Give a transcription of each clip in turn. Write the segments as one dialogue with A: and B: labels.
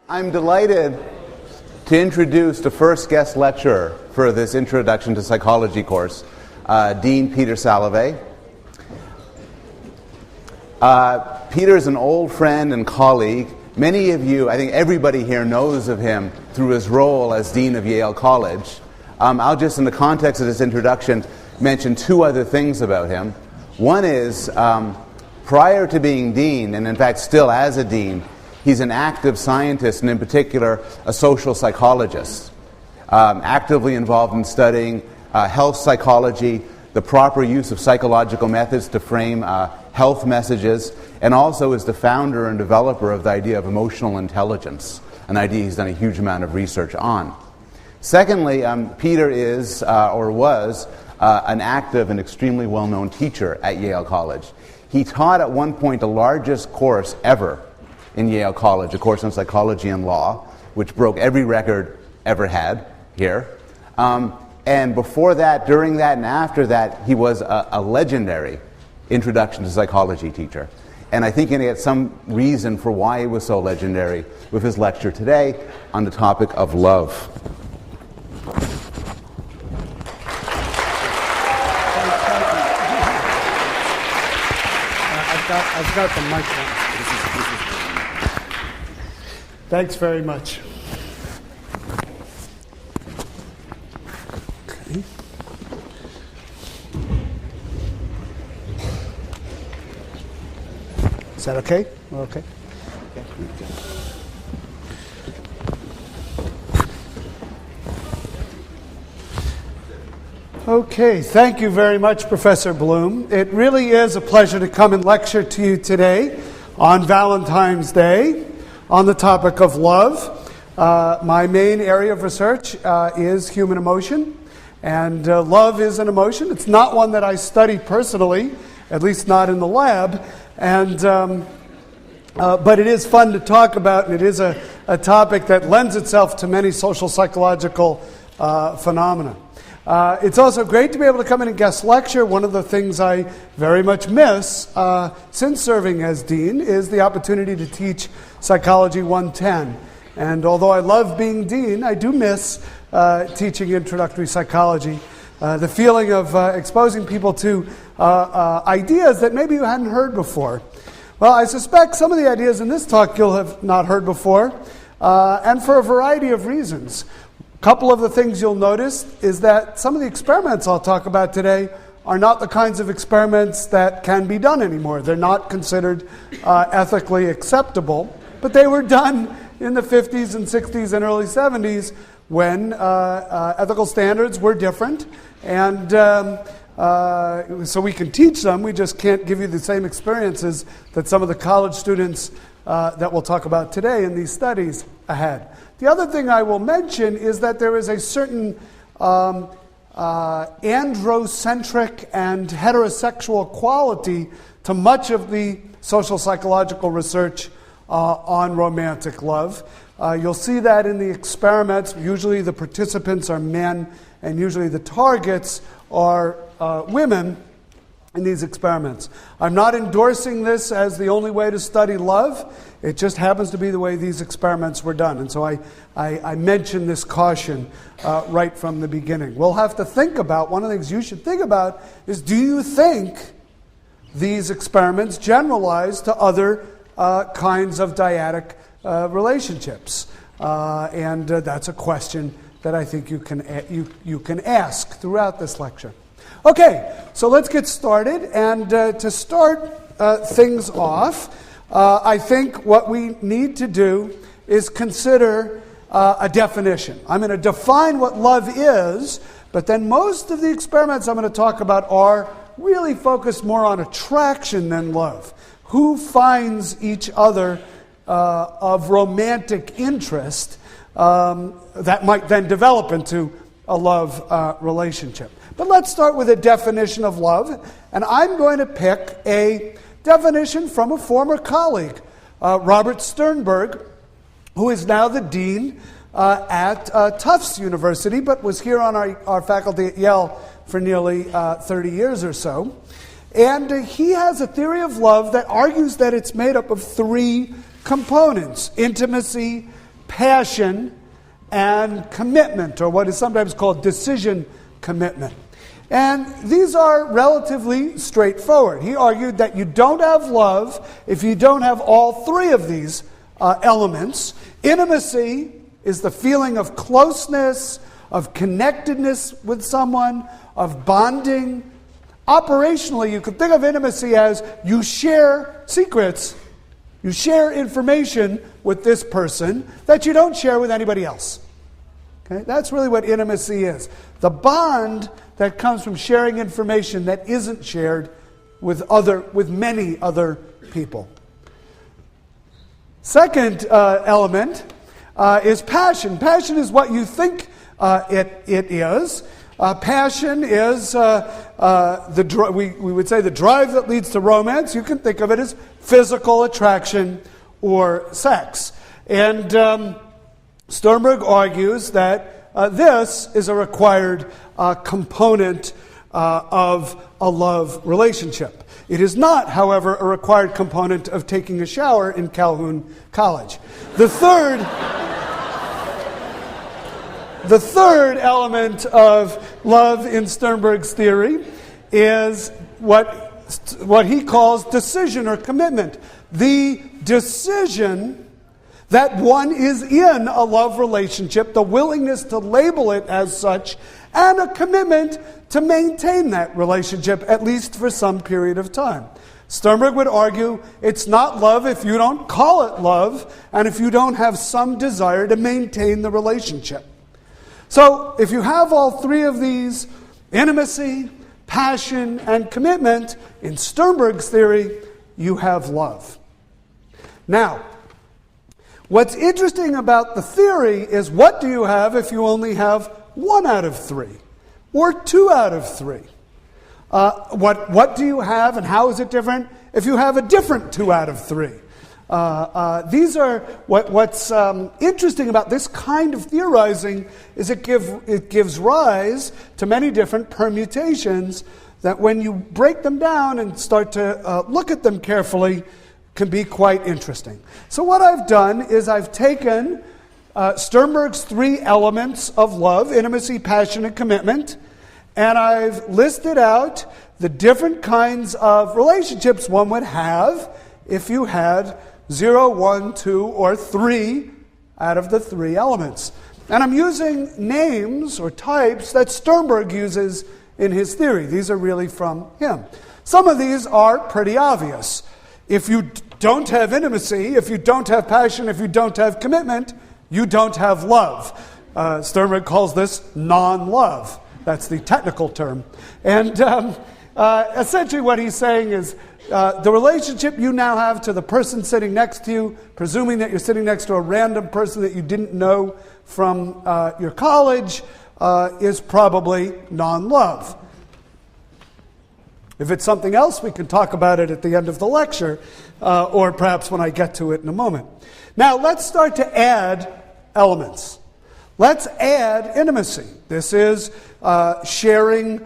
A: I'm delighted to introduce the first guest lecturer for this Introduction to Psychology course, Dean Peter Salovey. Peter is an old friend and colleague. Many of you, I think everybody here knows of him through his role as Dean of Yale College. I'll just, in the context of this introduction, mention two other things about him. One is, prior to being Dean, and in fact still as a Dean, he's an active scientist, and in particular, a social psychologist, actively involved in studying health psychology, the proper use of psychological methods to frame health messages, and also is the founder and developer of the idea of emotional intelligence, an idea he's done a huge amount of research on. Secondly, Peter is, or was, an active and extremely well-known teacher at Yale College. He taught at one point the largest course ever in Yale College, a course on psychology and law, which broke every record ever had here. And before that, during that, and after that, he was a legendary Introduction to Psychology teacher. And I think you're going to get some reason for why he was so legendary with his lecture today on the topic of love.
B: I've got the microphone. Thanks very much. Okay. Is that okay? We're okay? Okay, thank you very much, Professor Bloom. It really is a pleasure to come and lecture to you today on Valentine's Day on the topic of love. My main area of research is human emotion, and love is an emotion. It's not one that I study personally, at least not in the lab, and but it is fun to talk about, and it is a topic that lends itself to many social psychological phenomena. It's also great to be able to come in and guest lecture. One of the things I very much miss since serving as dean is the opportunity to teach Psychology 110. And although I love being dean, I do miss teaching introductory psychology. The feeling of exposing people to ideas that maybe you hadn't heard before. Well, I suspect some of the ideas in this talk you'll have not heard before, and for a variety of reasons. A couple of the things you'll notice is that some of the experiments I'll talk about today are not the kinds of experiments that can be done anymore. They're not considered ethically acceptable, but they were done in the 50s and 60s and early 70s when ethical standards were different, and so we can teach them. We just can't give you the same experiences that some of the college students that we'll talk about today in these studies had. The other thing I will mention is that there is a certain androcentric and heterosexual quality to much of the social psychological research on romantic love. You'll see that in the experiments. Usually the participants are men, and usually the targets are women in these experiments. I'm not endorsing this as the only way to study love. It just happens to be the way these experiments were done. And so I mention this caution right from the beginning. We'll have to think about, one of the things you should think about is, do you think these experiments generalize to other kinds of dyadic relationships? And that's a question that I think you can ask throughout this lecture. Okay, so let's get started. And to start things off, I think what we need to do is consider a definition. I'm going to define what love is, but then most of the experiments I'm going to talk about are really focused more on attraction than love. Who finds each other of romantic interest that might then develop into a love relationship. But let's start with a definition of love, and I'm going to pick a definition from a former colleague, Robert Sternberg, who is now the dean at Tufts University, but was here on our faculty at Yale for nearly 30 years or so. And he has a theory of love that argues that it's made up of three components: intimacy, passion, and commitment, or what is sometimes called decision commitment. And these are relatively straightforward. He argued that you don't have love if you don't have all three of these elements. Intimacy is the feeling of closeness, of connectedness with someone, of bonding. Operationally, you could think of intimacy as you share secrets, you share information with this person that you don't share with anybody else. Okay? That's really what intimacy is. The bond that comes from sharing information that isn't shared with many other people. Second element is passion. Passion is what you think it is. Passion is we would say the drive that leads to romance. You can think of it as physical attraction or sex. And Sternberg argues that this is a required component of a love relationship. It is not, however, a required component of taking a shower in Calhoun College. The third element of love in Sternberg's theory is what he calls decision or commitment. The decision that one is in a love relationship, the willingness to label it as such, and a commitment to maintain that relationship, at least for some period of time. Sternberg would argue it's not love if you don't call it love, and if you don't have some desire to maintain the relationship. So, if you have all three of these, intimacy, passion, and commitment, in Sternberg's theory, you have love. Now, what's interesting about the theory is what do you have if you only have 1 out of 3 or 2 out of 3? What do you have and how is it different if you have a different 2 out of 3? These are what's interesting about this kind of theorizing is it gives rise to many different permutations that when you break them down and start to look at them carefully can be quite interesting. So what I've done is I've taken Sternberg's 3 elements of love, intimacy, passion, and commitment, and I've listed out the different kinds of relationships one would have if you had 0, 1, 2, or 3 out of the 3 elements. And I'm using names or types that Sternberg uses in his theory. These are really from him. Some of these are pretty obvious. If you don't have intimacy, if you don't have passion, if you don't have commitment, you don't have love. Sternberg calls this non-love. That's the technical term. And essentially what he's saying is the relationship you now have to the person sitting next to you, presuming that you're sitting next to a random person that you didn't know from your college, is probably non-love. If it's something else, we can talk about it at the end of the lecture, or perhaps when I get to it in a moment. Now, let's start to add elements. Let's add intimacy. This is sharing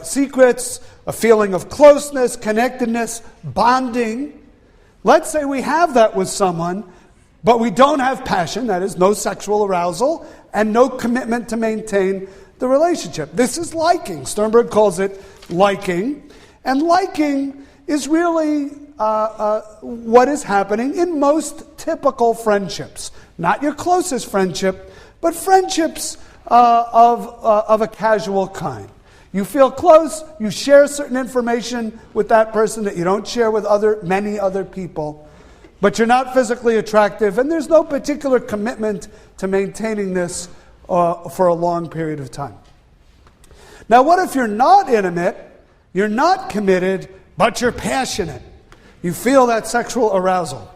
B: secrets, a feeling of closeness, connectedness, bonding. Let's say we have that with someone, but we don't have passion, that is, no sexual arousal, and no commitment to maintain the relationship. This is liking. Sternberg calls it liking. And liking is really what is happening in most typical friendships. Not your closest friendship, but friendships of a casual kind. You feel close, you share certain information with that person that you don't share with many other people, but you're not physically attractive, and there's no particular commitment to maintaining this for a long period of time. Now, what if you're not intimate, you're not committed, but you're passionate? You feel that sexual arousal.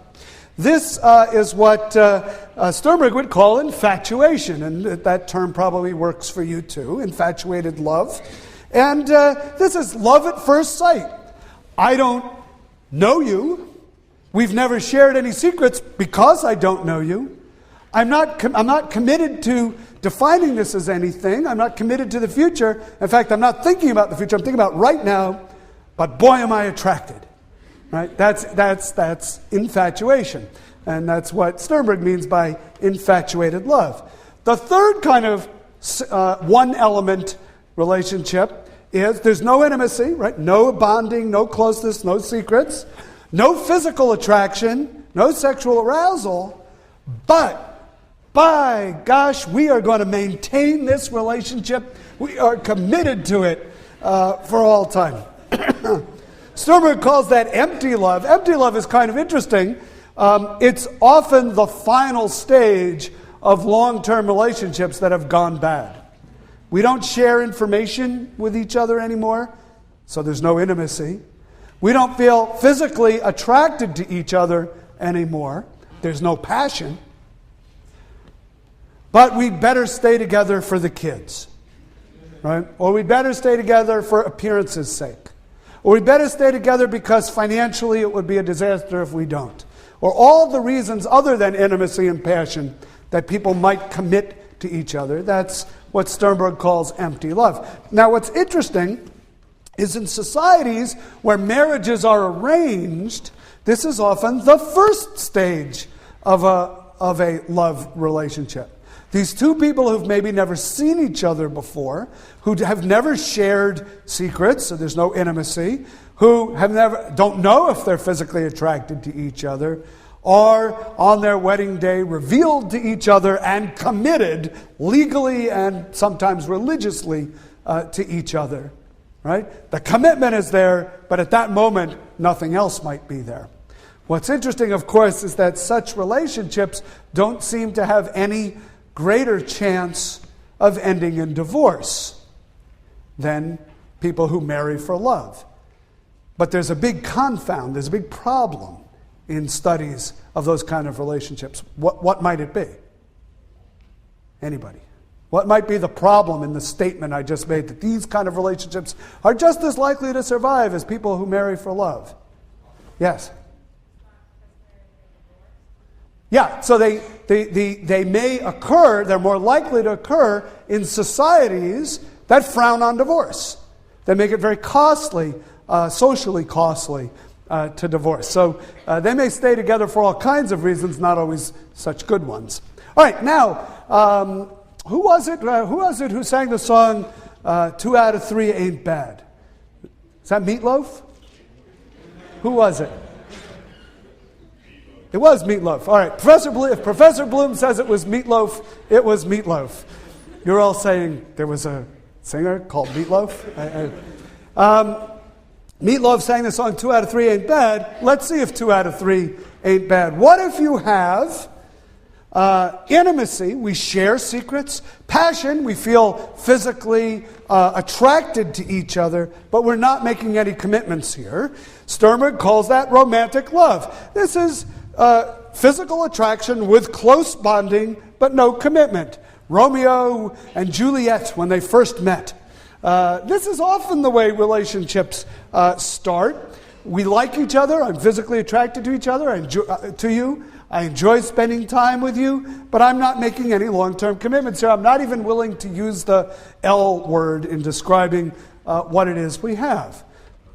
B: This is what Sternberg would call infatuation, and that term probably works for you too, infatuated love. And this is love at first sight. I don't know you. We've never shared any secrets because I don't know you. I'm not committed to defining this as anything. I'm not committed to the future. In fact, I'm not thinking about the future. I'm thinking about right now. But boy, am I attracted. Right? That's infatuation. And that's what Sternberg means by infatuated love. The third kind of one-element relationship is there's no intimacy, right? No bonding, no closeness, no secrets, no physical attraction, no sexual arousal, but by gosh, we are going to maintain this relationship. We are committed to it for all time. Sternberg calls that empty love. Empty love is kind of interesting. It's often the final stage of long-term relationships that have gone bad. We don't share information with each other anymore, so there's no intimacy. We don't feel physically attracted to each other anymore. There's no passion. But we'd better stay together for the kids, right? Or we'd better stay together for appearance's sake. Or we'd better stay together because financially it would be a disaster if we don't. Or all the reasons other than intimacy and passion that people might commit to each other. That's what Sternberg calls empty love. Now what's interesting is in societies where marriages are arranged, this is often the first stage of a love relationship. These two people who've maybe never seen each other before, who have never shared secrets, so there's no intimacy, who don't know if they're physically attracted to each other, are on their wedding day revealed to each other and committed legally and sometimes religiously to each other. Right? The commitment is there, but at that moment, nothing else might be there. What's interesting, of course, is that such relationships don't seem to have any greater chance of ending in divorce than people who marry for love. But there's a big confound, there's a big problem in studies of those kind of relationships. What might it be? Anybody? What might be the problem in the statement I just made that these kind of relationships are just as likely to survive as people who marry for love? Yes? Yeah, so they may occur, they're more likely to occur in societies that frown on divorce. They make it very costly, socially costly to divorce. So they may stay together for all kinds of reasons, not always such good ones. All right, now, who was it who sang the song 2 out of 3 Ain't Bad? Is that Meatloaf? Who was it? It was Meatloaf. All right, if Professor Bloom says it was Meatloaf, it was Meatloaf. You're all saying there was a singer called Meatloaf? Meatloaf sang the song 2 out of 3 Ain't Bad. Let's see if 2 out of 3 ain't bad. What if you have intimacy, we share secrets, passion, we feel physically attracted to each other, but we're not making any commitments here. Sternberg calls that romantic love. This is physical attraction with close bonding, but no commitment. Romeo and Juliet, when they first met. This is often the way relationships start. We like each other. I'm physically attracted to each other, to you. I enjoy spending time with you, but I'm not making any long-term commitments here. I'm not even willing to use the L word in describing what it is we have.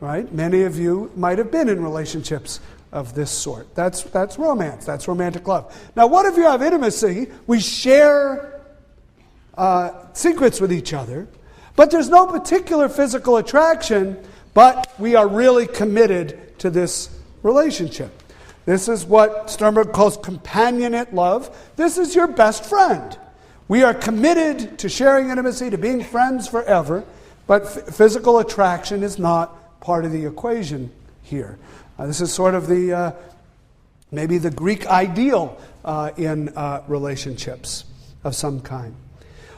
B: Right? Many of you might have been in relationships of this sort. That's romance. That's romantic love. Now, what if you have intimacy? We share secrets with each other, but there's no particular physical attraction, but we are really committed to this relationship. This is what Sternberg calls companionate love. This is your best friend. We are committed to sharing intimacy, to being friends forever, but physical attraction is not part of the equation here. This is sort of maybe the Greek ideal in relationships of some kind.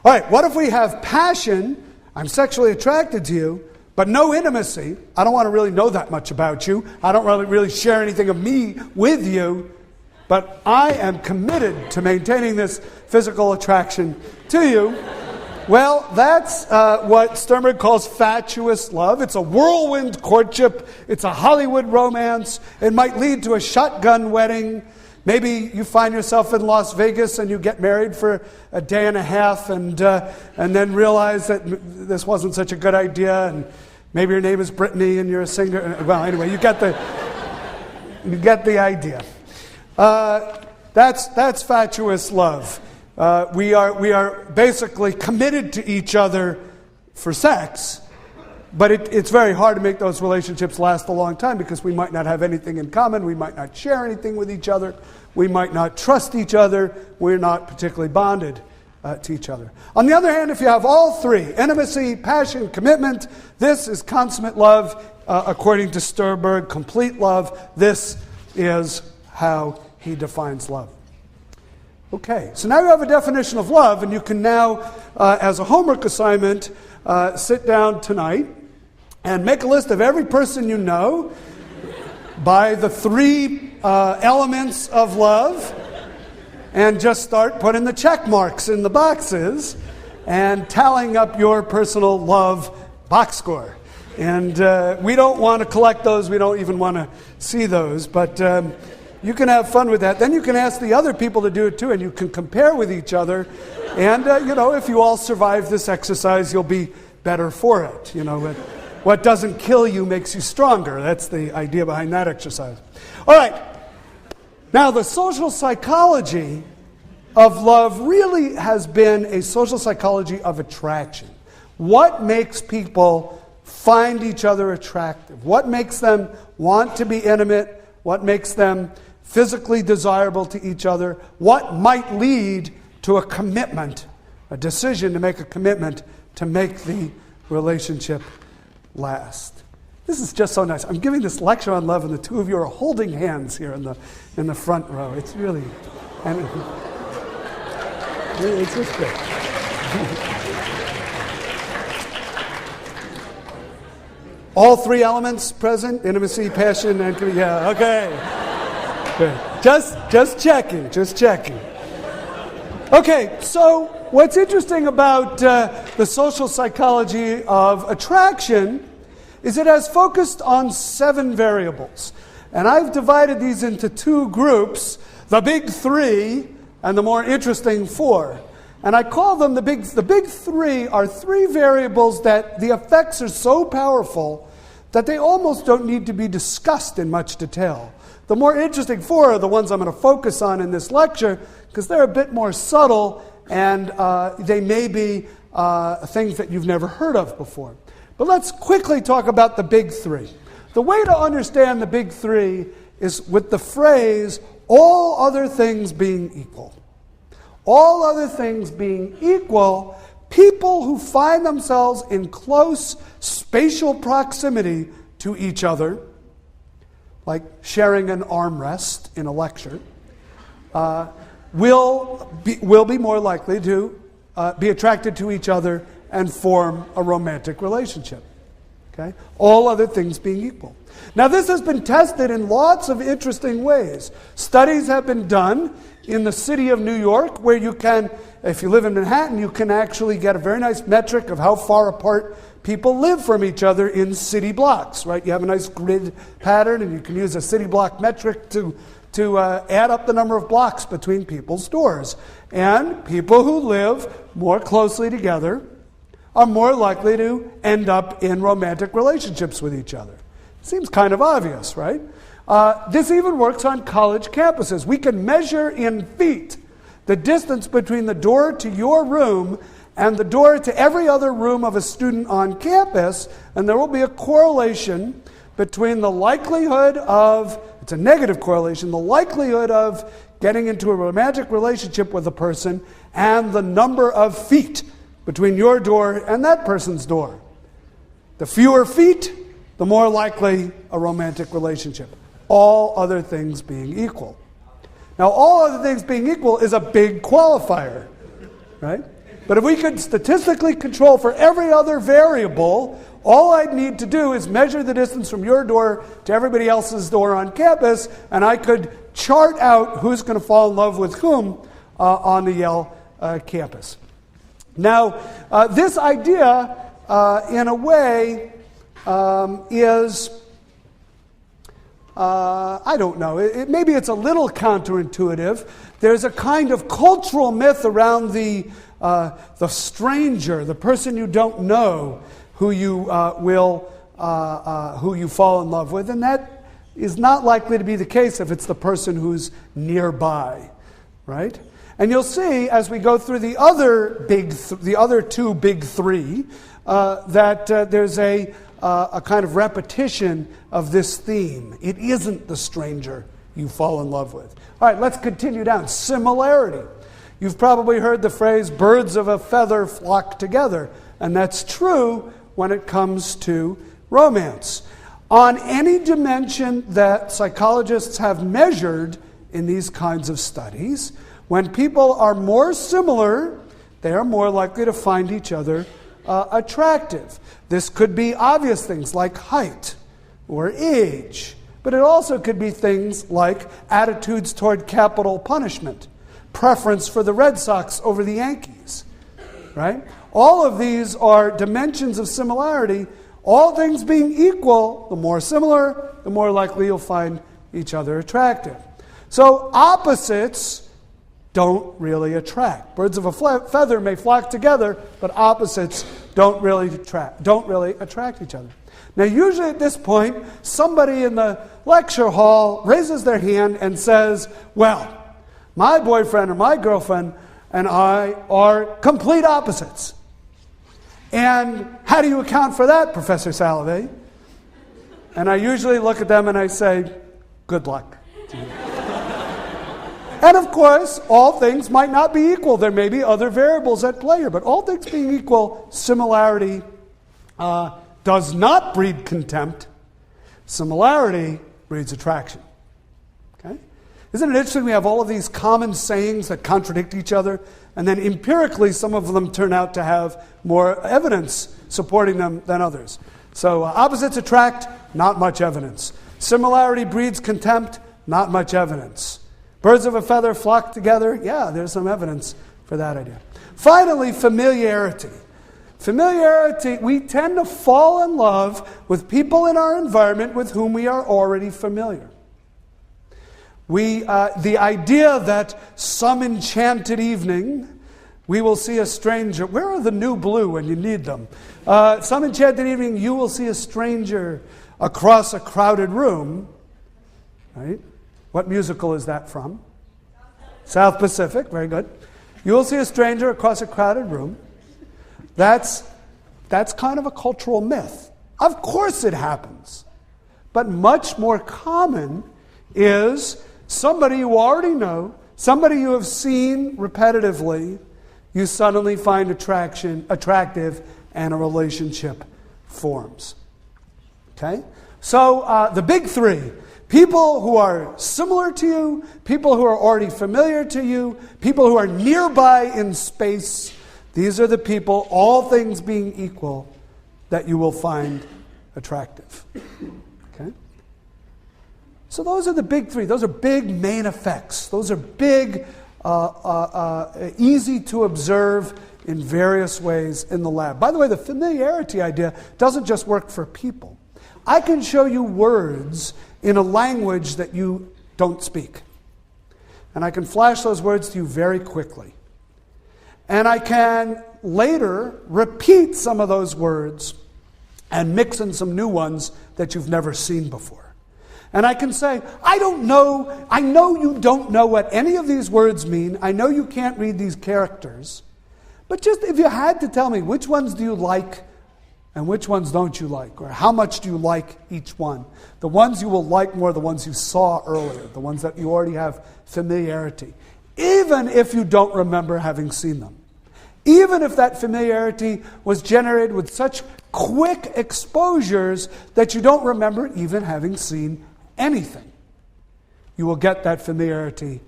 B: All right, what if we have passion? I'm sexually attracted to you, but no intimacy. I don't want to really know that much about you. I don't really share anything of me with you, but I am committed to maintaining this physical attraction to you. Well, that's what Sternberg calls fatuous love. It's a whirlwind courtship. It's a Hollywood romance. It might lead to a shotgun wedding. Maybe you find yourself in Las Vegas and you get married for a day and a half and then realize that this wasn't such a good idea, and maybe your name is Brittany and you're a singer. Well, anyway, you get the idea. That's fatuous love. We are basically committed to each other for sex, but it's very hard to make those relationships last a long time because we might not have anything in common, we might not share anything with each other, we might not trust each other, we're not particularly bonded to each other. On the other hand, if you have all three, intimacy, passion, commitment, this is consummate love, according to Sternberg, complete love. This is how he defines love. Okay, so now you have a definition of love, and you can now, as a homework assignment, sit down tonight and make a list of every person you know by the three elements of love, and just start putting the check marks in the boxes and tallying up your personal love box score. And we don't want to collect those. We don't even want to see those. But you can have fun with that. Then you can ask the other people to do it too, and you can compare with each other. And, if you all survive this exercise, you'll be better for it. What doesn't kill you makes you stronger. That's the idea behind that exercise. All right. Now, the social psychology of love really has been a social psychology of attraction. What makes people find each other attractive? What makes them want to be intimate? What makes them physically desirable to each other? What might lead to a commitment, a decision to make a commitment to make the relationship last? This is just so nice. I'm giving this lecture on love, and the two of you are holding hands here in the front row. It's really, it's just great. All three elements present: intimacy, passion, and okay. Good. Just checking. Okay, so what's interesting about the social psychology of attraction is it has focused on 7 variables. And I've divided these into 2 groups, the big 3 and the more interesting 4. And I call them the big 3 are 3 variables that the effects are so powerful that they almost don't need to be discussed in much detail. The more interesting 4 are the ones I'm going to focus on in this lecture because they're a bit more subtle and they may be things that you've never heard of before. But let's quickly talk about the big 3. The way to understand the big 3 is with the phrase, all other things being equal. All other things being equal, people who find themselves in close spatial proximity to each other, like sharing an armrest in a lecture, will be more likely to be attracted to each other and form a romantic relationship. Okay? All other things being equal. Now, this has been tested in lots of interesting ways. Studies have been done in the city of New York where you can, if you live in Manhattan, you can actually get a very nice metric of how far apart people live from each other in city blocks, right? You have a nice grid pattern and you can use a city block metric to add up the number of blocks between people's doors. And people who live more closely together are more likely to end up in romantic relationships with each other. Seems kind of obvious, right? This even works on college campuses. We can measure in feet the distance between the door to your room and the door to every other room of a student on campus, and there will be a correlation between the likelihood of, it's a negative correlation, the likelihood of getting into a romantic relationship with a person and the number of feet between your door and that person's door. The fewer feet, the more likely a romantic relationship. All other things being equal. Now, all other things being equal is a big qualifier, right? But if we could statistically control for every other variable, all I'd need to do is measure the distance from your door to everybody else's door on campus, and I could chart out who's going to fall in love with whom on the Yale campus. Now, this idea, in a way, is, I don't know, maybe it's a little counterintuitive. There's a kind of cultural myth around the stranger, the person you don't know, who you who you fall in love with, and that is not likely to be the case if it's the person who's nearby. right? And you'll see as we go through the other two big three that there's a kind of repetition of this theme. It isn't the stranger you fall in love with. All right, let's continue down. Similarity. You've probably heard the phrase, birds of a feather flock together. And that's true when it comes to romance. On any dimension that psychologists have measured in these kinds of studies, when people are more similar, they are more likely to find each other attractive. This could be obvious things like height or age, but it also could be things like attitudes toward capital punishment, preference for the Red Sox over the Yankees, right? All of these are dimensions of similarity. All things being equal, the more similar, the more likely you'll find each other attractive. So opposites don't really attract. Birds of a feather may flock together, but opposites don't really attract each other. Now, usually at this point, somebody in the lecture hall raises their hand and says, well, my boyfriend or my girlfriend and I are complete opposites. And how do you account for that, Professor Salovey? And I usually look at them and I say, good luck to you. And of course, all things might not be equal. There may be other variables at play here, but all things being equal, similarity does not breed contempt. Similarity breeds attraction. Okay? Isn't it interesting we have all of these common sayings that contradict each other, and then empirically some of them turn out to have more evidence supporting them than others. So opposites attract, not much evidence. Similarity breeds contempt, not much evidence. Birds of a feather flock together, yeah, there's some evidence for that idea. Finally, familiarity. Familiarity, we tend to fall in love with people in our environment with whom we are already familiar. The idea that some enchanted evening we will see a stranger. Where are the new blue when you need them? Some enchanted evening you will see a stranger across a crowded room. Right? What musical is that from? South Pacific, very good. You will see a stranger across a crowded room. That's kind of a cultural myth. Of course it happens. But much more common is somebody you already know, somebody you have seen repetitively, you suddenly find attractive, and a relationship forms. Okay? So the big three: people who are similar to you, people who are already familiar to you, people who are nearby in space. These are the people, all things being equal, that you will find attractive. Okay? So those are the big three. Those are big main effects. Those are big, easy to observe in various ways in the lab. By the way, the familiarity idea doesn't just work for people. I can show you words in a language that you don't speak. And I can flash those words to you very quickly. And I can later repeat some of those words and mix in some new ones that you've never seen before. And I can say, I know you don't know what any of these words mean. I know you can't read these characters. But just if you had to tell me, which ones do you like and which ones don't you like? Or how much do you like each one? The ones you will like more are the ones you saw earlier, the ones that you already have familiarity. Even if you don't remember having seen them. Even if that familiarity was generated with such quick exposures that you don't remember even having seen anything. You will get that familiarity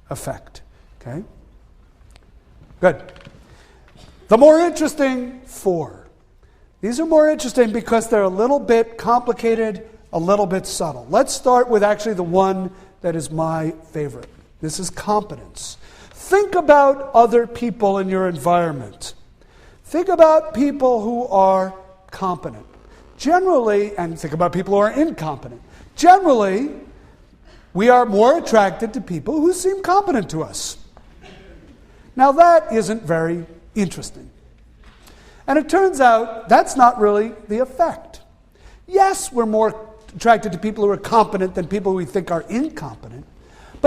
B: effect. Okay? Good. The more interesting four. These are more interesting because they're a little bit complicated, a little bit subtle. Let's start with actually the one that is my favorite. This is competence. Think about other people in your environment. Think about people who are competent. Generally, and think about people who are incompetent. Generally, we are more attracted to people who seem competent to us. Now that isn't very interesting. And it turns out that's not really the effect. Yes, we're more attracted to people who are competent than people we think are incompetent.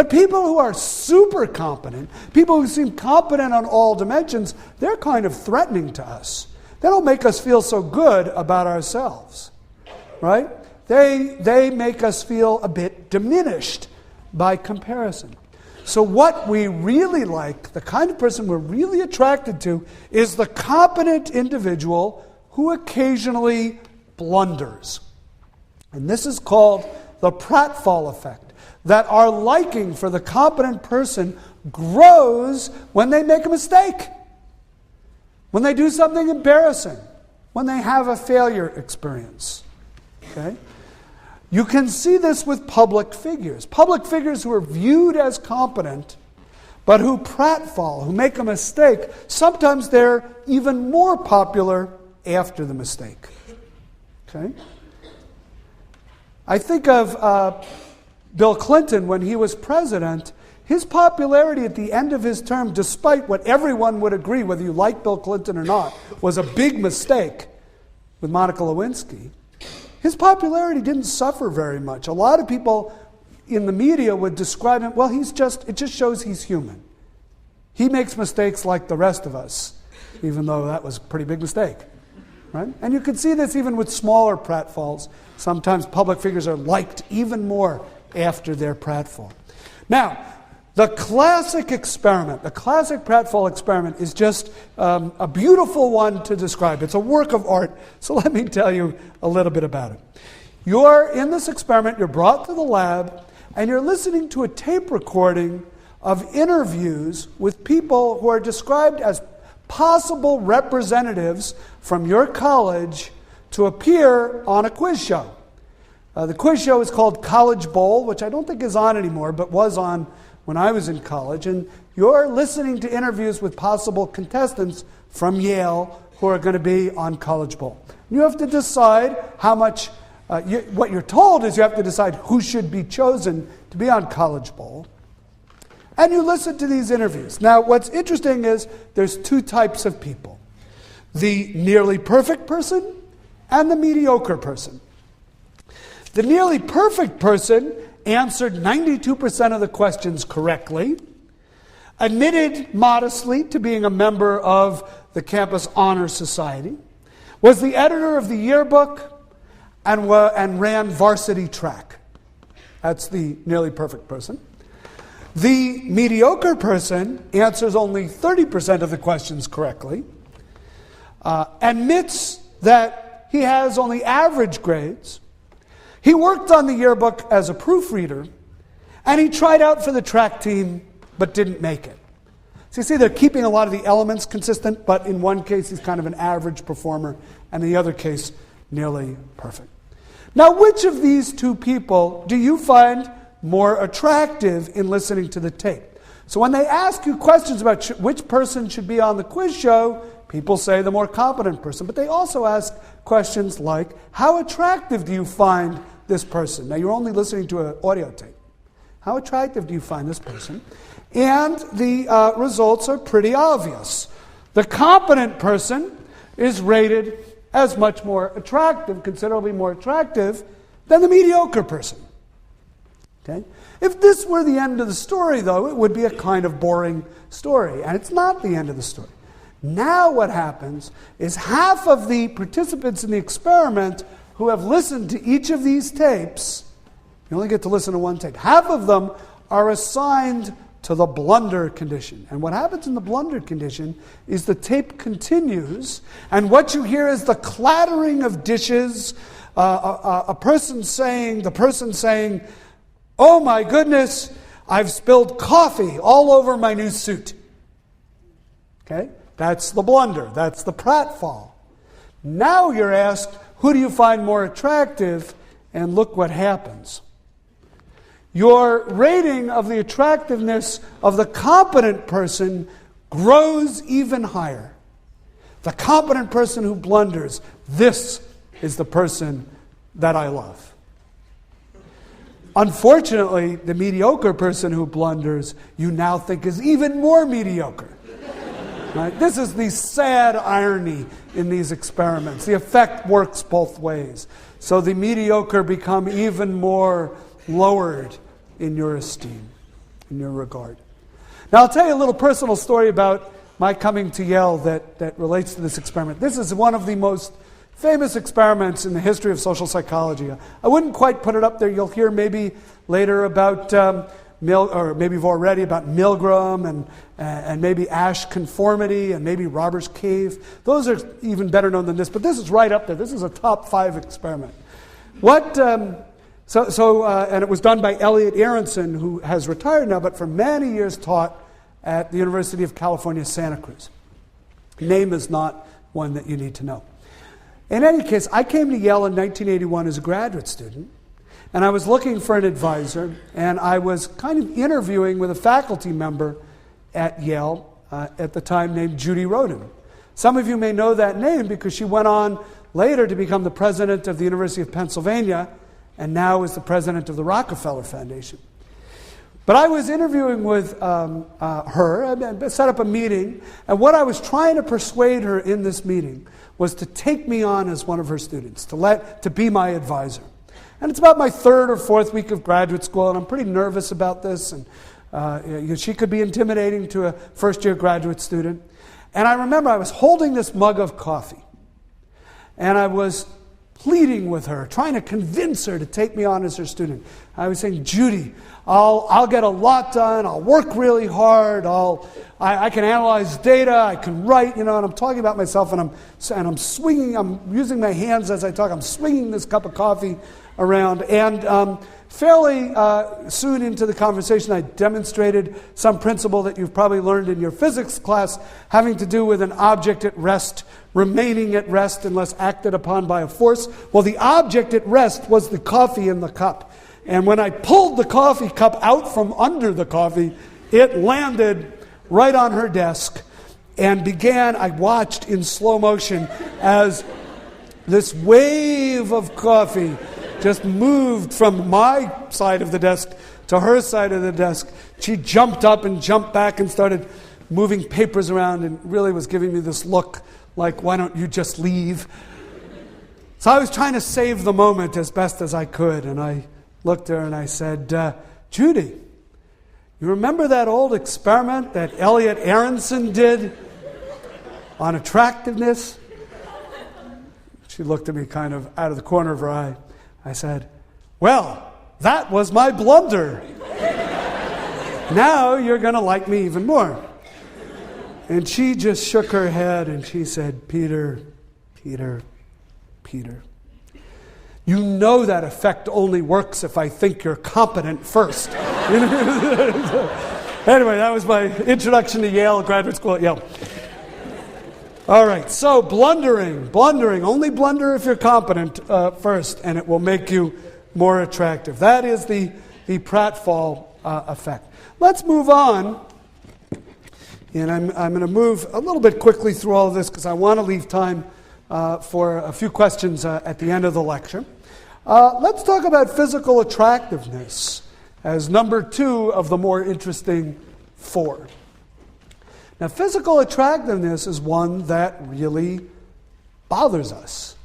B: But people who are super competent, people who seem competent on all dimensions, they're kind of threatening to us. They don't make us feel so good about ourselves, right? They make us feel a bit diminished by comparison. So what we really like, the kind of person we're really attracted to, is the competent individual who occasionally blunders. And this is called the pratfall effect. That our liking for the competent person grows when they make a mistake, when they do something embarrassing, when they have a failure experience. Okay? You can see this with public figures. Public figures who are viewed as competent, but who pratfall, who make a mistake, sometimes they're even more popular after the mistake. Okay? I think of Bill Clinton when he was president. His popularity at the end of his term, despite what everyone would agree, whether you like Bill Clinton or not, was a big mistake with Monica Lewinsky. His popularity didn't suffer very much. A lot of people in the media would describe him, well, it just shows he's human. He makes mistakes like the rest of us, even though that was a pretty big mistake. Right? And you can see this even with smaller pratfalls. Sometimes public figures are liked even more after their pratfall. Now, the classic experiment, the classic pratfall experiment is just a beautiful one to describe. It's a work of art, so let me tell you a little bit about it. In this experiment, you're brought to the lab, and you're listening to a tape recording of interviews with people who are described as possible representatives from your college to appear on a quiz show. The quiz show is called College Bowl, which I don't think is on anymore, but was on when I was in college. And you're listening to interviews with possible contestants from Yale who are going to be on College Bowl. You have to decide how much, what you're told is you have to decide who should be chosen to be on College Bowl. And you listen to these interviews. Now, what's interesting is there's two types of people. The nearly perfect person and the mediocre person. The nearly perfect person answered 92% of the questions correctly, admitted modestly to being a member of the campus honor society, was the editor of the yearbook, and ran varsity track. That's the nearly perfect person. The mediocre person answers only 30% of the questions correctly, admits that he has only average grades. He worked on the yearbook as a proofreader, and he tried out for the track team but didn't make it. So you see, they're keeping a lot of the elements consistent, but in one case he's kind of an average performer, and in the other case, nearly perfect. Now, which of these two people do you find more attractive in listening to the tape? So when they ask you questions about which person should be on the quiz show, people say the more competent person. But they also ask questions like, how attractive do you find this person? Now, you're only listening to an audio tape. How attractive do you find this person? And the results are pretty obvious. The competent person is rated as much more attractive, considerably more attractive, than the mediocre person. Okay? If this were the end of the story, though, it would be a kind of boring story. And it's not the end of the story. Now what happens is half of the participants in the experiment who have listened to each of these tapes, you only get to listen to one tape, half of them are assigned to the blunder condition. And what happens in the blunder condition is the tape continues, and what you hear is the clattering of dishes, the person saying, "Oh my goodness, I've spilled coffee all over my new suit." Okay? That's the blunder. That's the pratfall. Now you're asked, who do you find more attractive? And look what happens. Your rating of the attractiveness of the competent person grows even higher. The competent person who blunders, this is the person that I love. Unfortunately, the mediocre person who blunders, you now think is even more mediocre. Right? This is the sad irony in these experiments. The effect works both ways. So the mediocre become even more lowered in your esteem. in your regard. Now, I'll tell you a little personal story about my coming to Yale that relates to this experiment. This is one of the most famous experiments in the history of social psychology. I wouldn't quite put it up there. You'll hear maybe later about, or maybe you've already, about Milgram and maybe Asch conformity and maybe Robert's cave. Those are even better known than this, but this is right up there. This is a top 5 experiment. And it was done by Elliot Aronson, who has retired now, but for many years taught at the University of California, Santa Cruz. Name is not one that you need to know. In any case, I came to Yale in 1981 as a graduate student, and I was looking for an advisor, and I was kind of interviewing with a faculty member at Yale at the time named Judy Roden. Some of you may know that name because she went on later to become the president of the University of Pennsylvania, and now is the president of the Rockefeller Foundation. But I was interviewing with her, and set up a meeting, and what I was trying to persuade her in this meeting was to take me on as one of her students, to be my advisor. And it's about my 3rd or 4th week of graduate school, and I'm pretty nervous about this, and she could be intimidating to a first-year graduate student. And I remember I was holding this mug of coffee, and I was pleading with her, trying to convince her to take me on as her student. I was saying, Judy, I'll get a lot done, I'll work really hard, I can analyze data, I can write, and I'm talking about myself, and I'm swinging, I'm using my hands as I talk, I'm swinging this cup of coffee around, and fairly soon into the conversation, I demonstrated some principle that you've probably learned in your physics class, having to do with an object at rest remaining at rest unless acted upon by a force. Well, the object at rest was the coffee in the cup. And when I pulled the coffee cup out from under the coffee, it landed right on her desk and I watched in slow motion as this wave of coffee just moved from my side of the desk to her side of the desk. She jumped up and jumped back and started moving papers around and really was giving me this look like, why don't you just leave? So I was trying to save the moment as best as I could, and I looked at her and I said, Judy, you remember that old experiment that Elliot Aronson did on attractiveness? She looked at me kind of out of the corner of her eye. I said, well, that was my blunder. Now you're going to like me even more. And she just shook her head and she said, Peter, you know that effect only works if I think you're competent first. Anyway, that was my introduction to Yale, graduate school at Yale. All right, so blundering, only blunder if you're competent first, and it will make you more attractive. That is the pratfall effect. Let's move on. And I'm going to move a little bit quickly through all of this because I want to leave time for a few questions at the end of the lecture. Let's talk about physical attractiveness as number 2 of the more interesting 4. Now, physical attractiveness is one that really bothers us.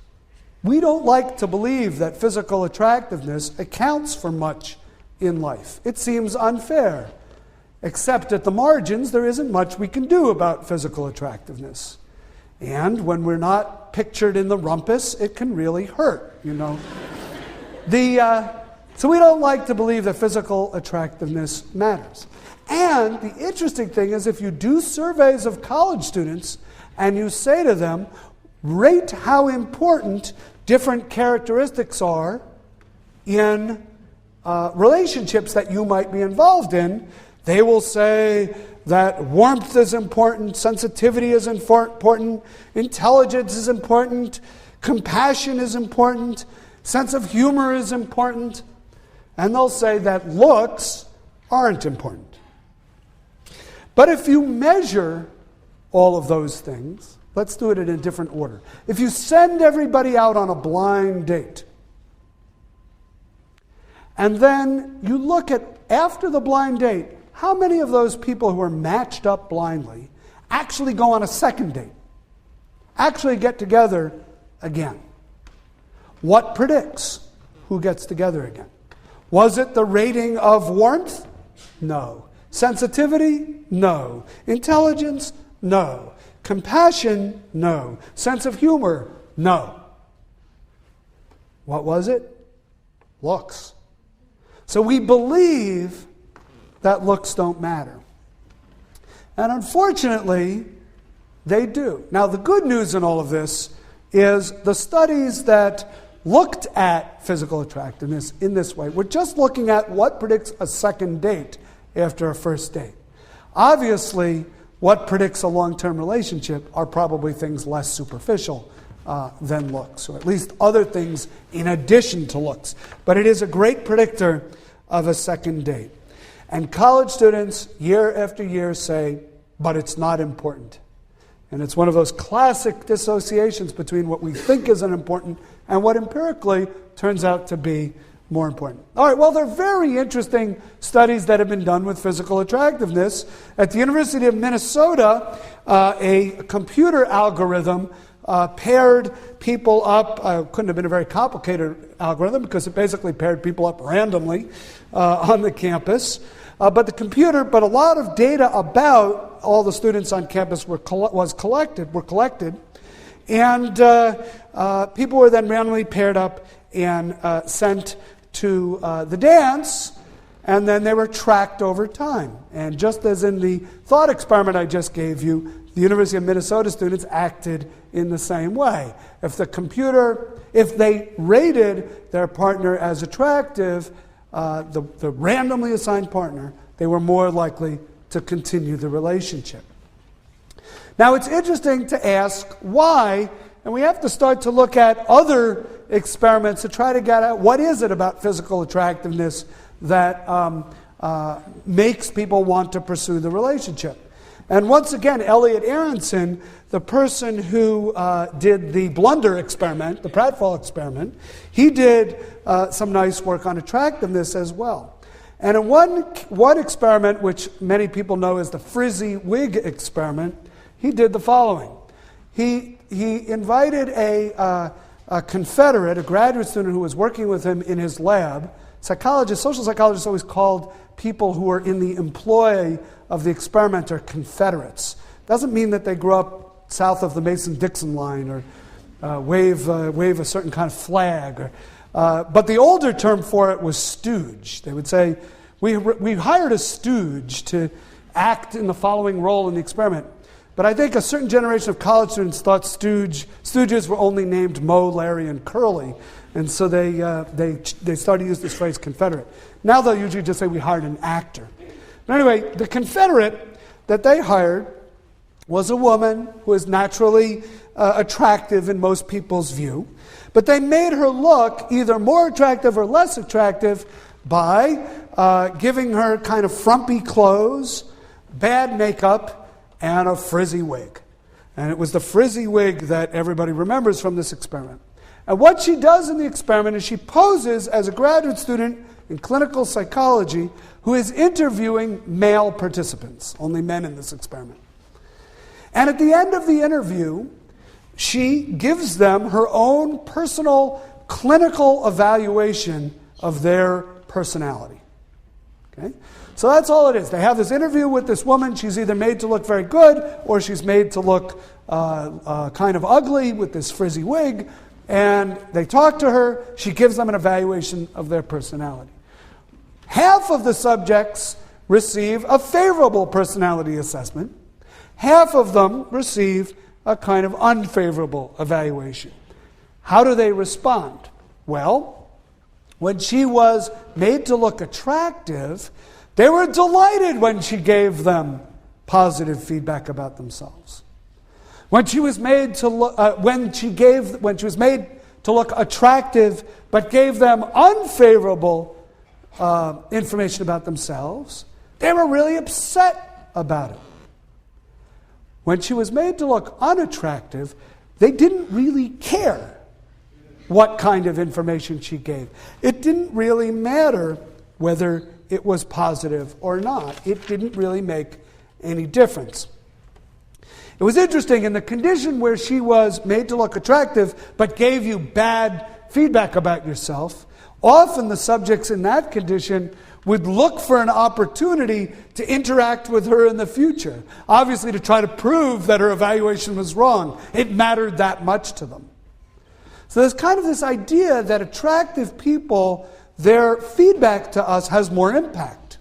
B: We don't like to believe that physical attractiveness accounts for much in life. It seems unfair. Except at the margins, there isn't much we can do about physical attractiveness. And when we're not pictured in the rumpus, it can really hurt, So we don't like to believe that physical attractiveness matters. And the interesting thing is if you do surveys of college students and you say to them, rate how important different characteristics are in relationships that you might be involved in, they will say that warmth is important, sensitivity is important, intelligence is important, compassion is important, sense of humor is important, and they'll say that looks aren't important. But if you measure all of those things, let's do it in a different order. If you send everybody out on a blind date, and then you look at, after the blind date, how many of those people who are matched up blindly actually go on a second date? Actually get together again? What predicts who gets together again? Was it the rating of warmth? No. Sensitivity? No. Intelligence? No. Compassion? No. Sense of humor? No. What was it? Looks. So we believe that looks don't matter. And unfortunately, they do. Now, the good news in all of this is the studies that looked at physical attractiveness in this way were just looking at what predicts a second date after a first date. Obviously, what predicts a long-term relationship are probably things less superficial than looks, or at least other things in addition to looks. But it is a great predictor of a second date. And college students, year after year, say, but it's not important. And it's one of those classic dissociations between what we think is unimportant and what empirically turns out to be more important. All right, well, there are very interesting studies that have been done with physical attractiveness. At the University of Minnesota, a computer algorithm paired people up. Couldn't have been a very complicated algorithm because it basically paired people up randomly on the campus. But a lot of data about all the students on campus were collected, and people were then randomly paired up and sent to the dance, and then they were tracked over time. And just as in the thought experiment I just gave you, the University of Minnesota students acted in the same way. If they rated their partner as attractive, the randomly assigned partner, they were more likely to continue the relationship. Now, it's interesting to ask why, and we have to start to look at other experiments to try to get at what is it about physical attractiveness that makes people want to pursue the relationship. And once again, Elliot Aronson, the person who did the blunder experiment, the pratfall experiment, he did some nice work on attractiveness as well. And in one experiment, which many people know as the frizzy wig experiment, he did the following. He invited a Confederate, a graduate student who was working with him in his lab. Social psychologists always called people who were in the employ of the experimenter Confederates. Doesn't mean that they grew up south of the Mason-Dixon line or wave a certain kind of flag. But the older term for it was stooge. They would say, we hired a stooge to act in the following role in the experiment. But I think a certain generation of college students thought stooges were only named Moe, Larry, and Curly. And so they started to use this phrase Confederate. Now they'll usually just say we hired an actor. But anyway, the Confederate that they hired was a woman who is naturally attractive in most people's view. But they made her look either more attractive or less attractive by giving her kind of frumpy clothes, bad makeup, and a frizzy wig. And it was the frizzy wig that everybody remembers from this experiment. And what she does in the experiment is she poses as a graduate student in clinical psychology who is interviewing male participants, only men in this experiment. And at the end of the interview, she gives them her own personal clinical evaluation of their personality. Okay? So that's all it is. They have this interview with this woman. She's either made to look very good or she's made to look kind of ugly with this frizzy wig. And they talk to her. She gives them an evaluation of their personality. Half of the subjects receive a favorable personality assessment. Half of them receive a kind of unfavorable evaluation. How do they respond? Well, when she was made to look attractive, they were delighted when she gave them positive feedback about themselves. When she was made to look, when she was made to look attractive, but gave them unfavorable information about themselves, they were really upset about it. When she was made to look unattractive, they didn't really care what kind of information she gave. It didn't really matter whether it was positive or not. It didn't really make any difference. It was interesting, in the condition where she was made to look attractive but gave you bad feedback about yourself, often the subjects in that condition would look for an opportunity to interact with her in the future, obviously to try to prove that her evaluation was wrong. It mattered that much to them. So there's kind of this idea that attractive people, their feedback to us has more impact.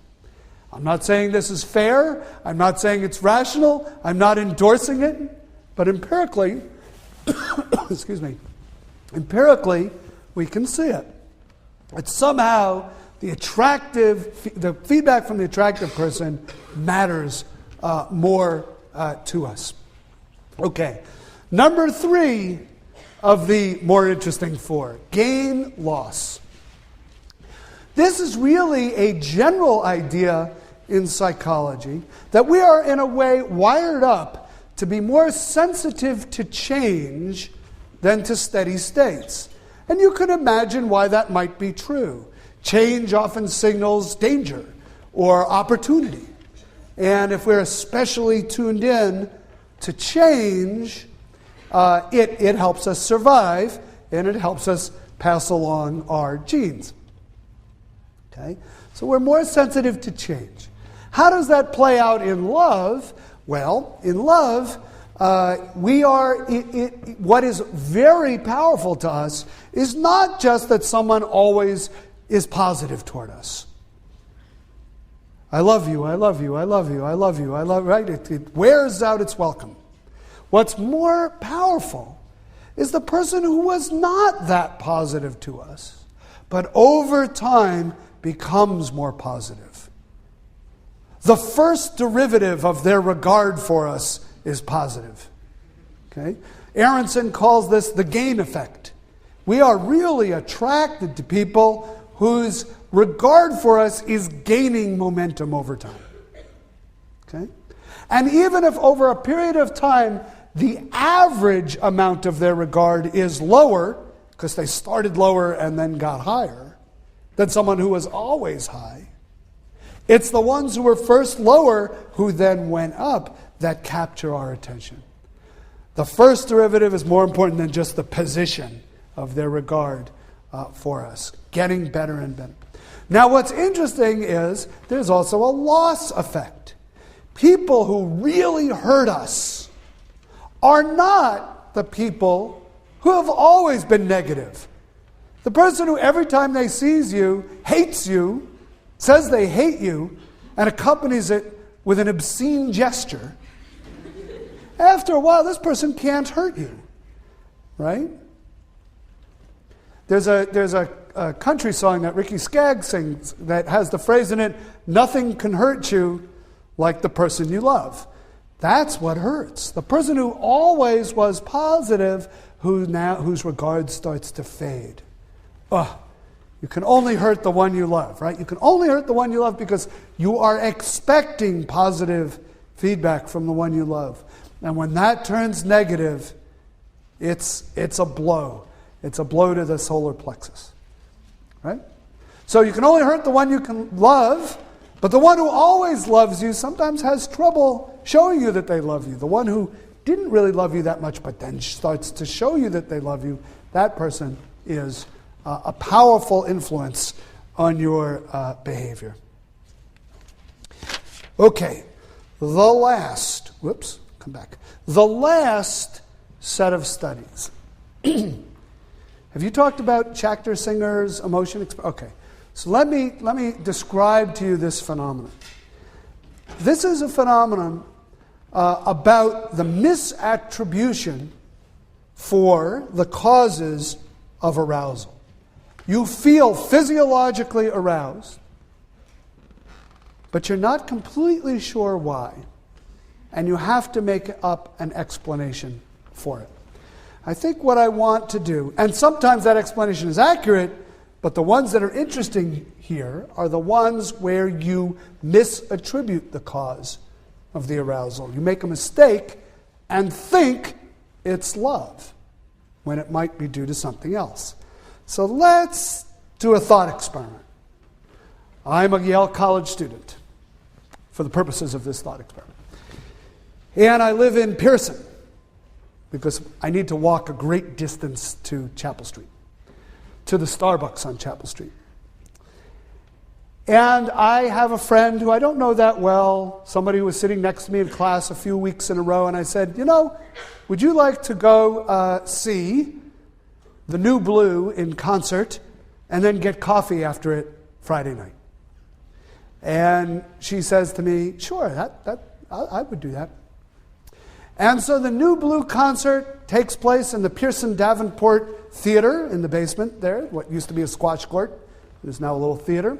B: I'm not saying this is fair. I'm not saying it's rational. I'm not endorsing it. But empirically, excuse me, empirically, we can see it. It's somehow the feedback from the attractive person matters more to us. Okay, number 3 of the more interesting 4, gain loss. This is really a general idea in psychology that we are in a way wired up to be more sensitive to change than to steady states. And you can imagine why that might be true. Change often signals danger or opportunity. And if we're especially tuned in to change, it helps us survive and it helps us pass along our genes. Okay? So we're more sensitive to change. How does that play out in love? Well, in love, what is very powerful to us is not just that someone always is positive toward us. I love you, I love you, I love you, I love you, I love, right? It wears out its welcome. What's more powerful is the person who was not that positive to us, but over time becomes more positive. The first derivative of their regard for us is positive. Okay? Aronson calls this the gain effect. We are really attracted to people whose regard for us is gaining momentum over time. Okay? And even if over a period of time the average amount of their regard is lower, because they started lower and then got higher, than someone who was always high, it's the ones who were first lower who then went up that capture our attention. The first derivative is more important than just the position of their regard for us, getting better and better. Now what's interesting is there's also a loss effect. People who really hurt us are not the people who have always been negative. The person who every time they sees you, hates you, says they hate you, and accompanies it with an obscene gesture, after a while, this person can't hurt you, right? There's a country song that Ricky Skaggs sings that has the phrase in it, "Nothing can hurt you like the person you love." That's what hurts. The person who always was positive, whose regard starts to fade. You can only hurt the one you love, right? You can only hurt the one you love because you are expecting positive feedback from the one you love. And when that turns negative, it's a blow. It's a blow to the solar plexus, right? So you can only hurt the one you can love, but the one who always loves you sometimes has trouble showing you that they love you. The one who didn't really love you that much, but then starts to show you that they love you, that person is a powerful influence on your behavior. Okay, the last set of studies. Have you talked about Schachter Singer's emotion? Okay, so let me describe to you this phenomenon. This is a phenomenon about the misattribution for the causes of arousal. You feel physiologically aroused, but you're not completely sure why, and you have to make up an explanation for it. I think what I want to do, and sometimes that explanation is accurate, but the ones that are interesting here are the ones where you misattribute the cause of the arousal. You make a mistake and think it's love, when it might be due to something else. So let's do a thought experiment. I'm a Yale College student for the purposes of this thought experiment. And I live in Pearson because I need to walk a great distance to Chapel Street, to the Starbucks on Chapel Street. And I have a friend who I don't know that well, somebody who was sitting next to me in class a few weeks in a row, and I said, would you like to go see the New Blue in concert and then get coffee after it Friday night? And she says to me, sure, I would do that. And so the New Blue concert takes place in the Pearson Davenport Theater in the basement there, what used to be a squash court. It is now a little theater.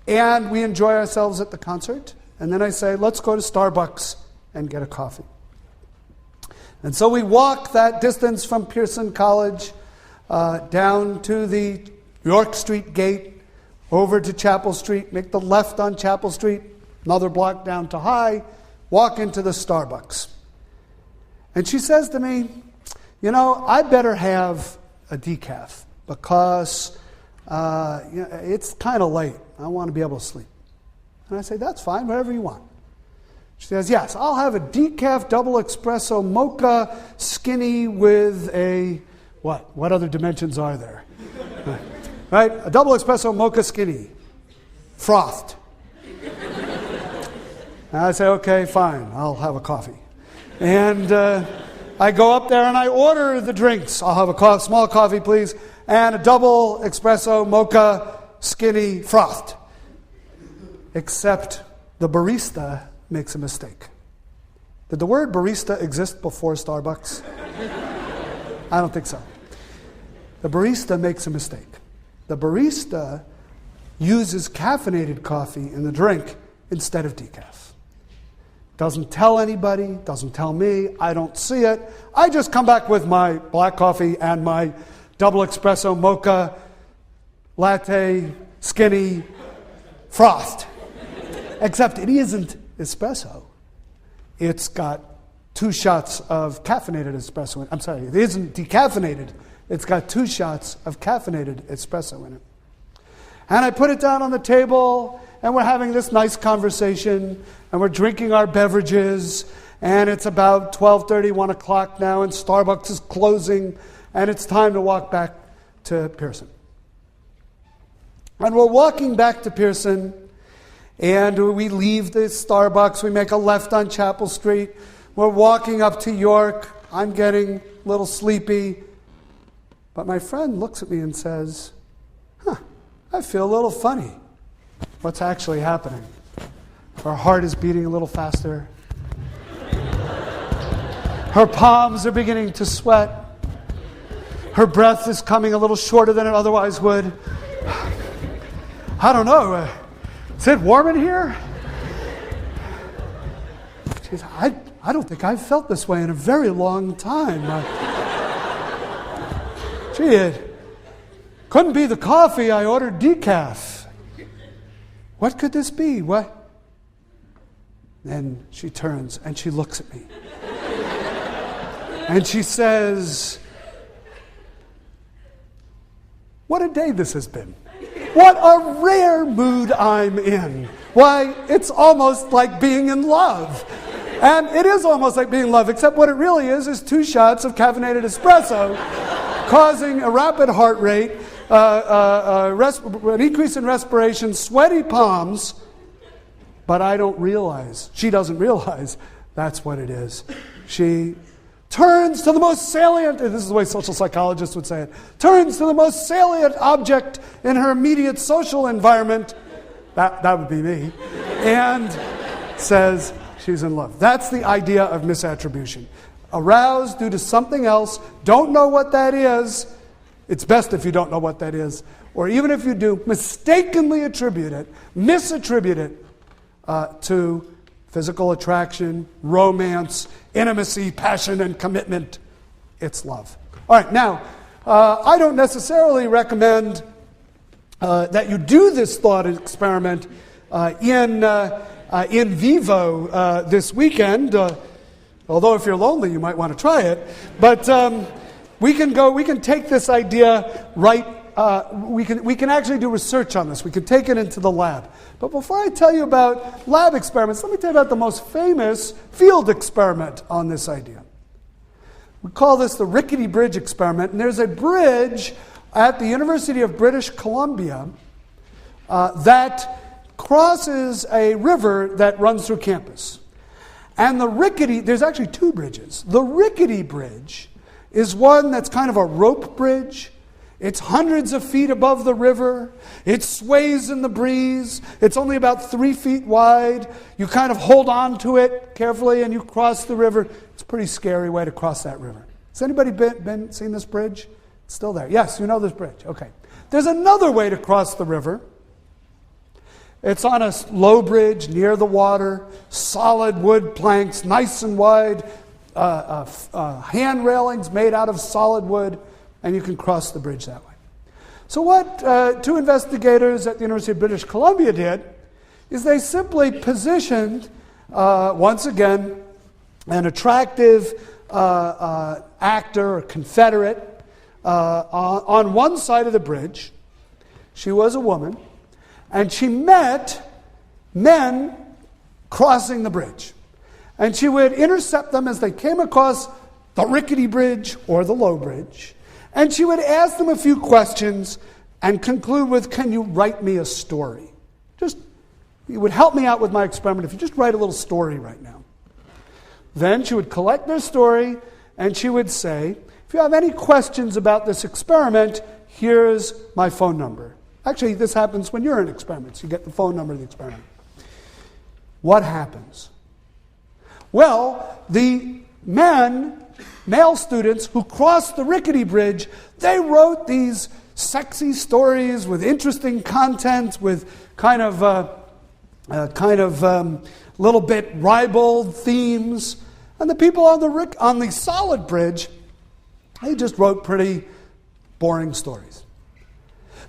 B: And we enjoy ourselves at the concert. And then I say, let's go to Starbucks and get a coffee. And so we walk that distance from Pearson College down to the York Street gate, over to Chapel Street, make the left on Chapel Street, another block down to High, walk into the Starbucks. And she says to me, I better have a decaf because it's kind of late. I want to be able to sleep. And I say, that's fine, whatever you want. She says, yes, I'll have a decaf double espresso mocha skinny with a, what? What other dimensions are there? Right? A double espresso mocha skinny, frothed. And I say, okay, fine, I'll have a coffee. And I go up there and I order the drinks. I'll have a small coffee, please, and a double espresso mocha skinny frothed. Except the barista makes a mistake. Did the word barista exist before Starbucks? I don't think so. The barista makes a mistake. The barista uses caffeinated coffee in the drink instead of decaf. Doesn't tell anybody, doesn't tell me, I don't see it. I just come back with my black coffee and my double espresso mocha latte skinny frothed. Except it isn't espresso. It's got 2 shots of caffeinated espresso. I'm sorry, it isn't decaffeinated. It's got 2 shots of caffeinated espresso in it. And I put it down on the table, and we're having this nice conversation, and we're drinking our beverages, and it's about 12:30, 1 o'clock now, and Starbucks is closing, and it's time to walk back to Pearson. And we're walking back to Pearson, and we leave the Starbucks, we make a left on Chapel Street, we're walking up to York, I'm getting a little sleepy, but my friend looks at me and says, I feel a little funny. What's actually happening? Her heart is beating a little faster. Her palms are beginning to sweat. Her breath is coming a little shorter than it otherwise would. I don't know. Is it warm in here? She says, I don't think I've felt this way in a very long time. It couldn't be the coffee. I ordered decaf. What could this be? What? Then she turns and she looks at me. And she says, what a day this has been. What a rare mood I'm in. Why, it's almost like being in love. And it is almost like being in love, except what it really is 2 shots of caffeinated espresso causing a rapid heart rate, an increase in respiration, sweaty palms, but I don't realize, she doesn't realize that's what it is. She turns to the most salient, this is the way social psychologists would say it, turns to the most salient object in her immediate social environment, that would be me, and says she's in love. That's the idea of misattribution. Aroused due to something else, don't know what that is. It's best if you don't know what that is. Or even if you do, mistakenly attribute it, misattribute it to physical attraction, romance, intimacy, passion, and commitment. It's love. All right, now, I don't necessarily recommend that you do this thought experiment in vivo this weekend. Although if you're lonely, you might want to try it. But we can take this idea right. We can actually do research on this. We can take it into the lab. But before I tell you about lab experiments, let me tell you about the most famous field experiment on this idea. We call this the Rickety Bridge experiment. And there's a bridge at the University of British Columbia that crosses a river that runs through campus. And there's actually two bridges. The rickety bridge is one that's kind of a rope bridge. It's hundreds of feet above the river. It sways in the breeze. It's only about 3 feet wide. You kind of hold on to it carefully and you cross the river. It's a pretty scary way to cross that river. Has anybody seen this bridge? It's still there. Yes, you know this bridge. Okay. There's another way to cross the river. It's on a low bridge near the water, solid wood planks, nice and wide, hand railings made out of solid wood, and you can cross the bridge that way. So what two investigators at the University of British Columbia did is they simply positioned, once again, an attractive actor or Confederate on one side of the bridge. She was a woman. And she met men crossing the bridge. And she would intercept them as they came across the rickety bridge or the low bridge. And she would ask them a few questions and conclude with, can you write me a story? You would help me out with my experiment if you just write a little story right now. Then she would collect their story and she would say, if you have any questions about this experiment, here's my phone number. Actually, this happens when you're in experiments. You get the phone number of the experiment. What happens? Well, the male students who crossed the rickety bridge, they wrote these sexy stories with interesting content, with kind of little bit ribald themes. And the people on the solid bridge, they just wrote pretty boring stories.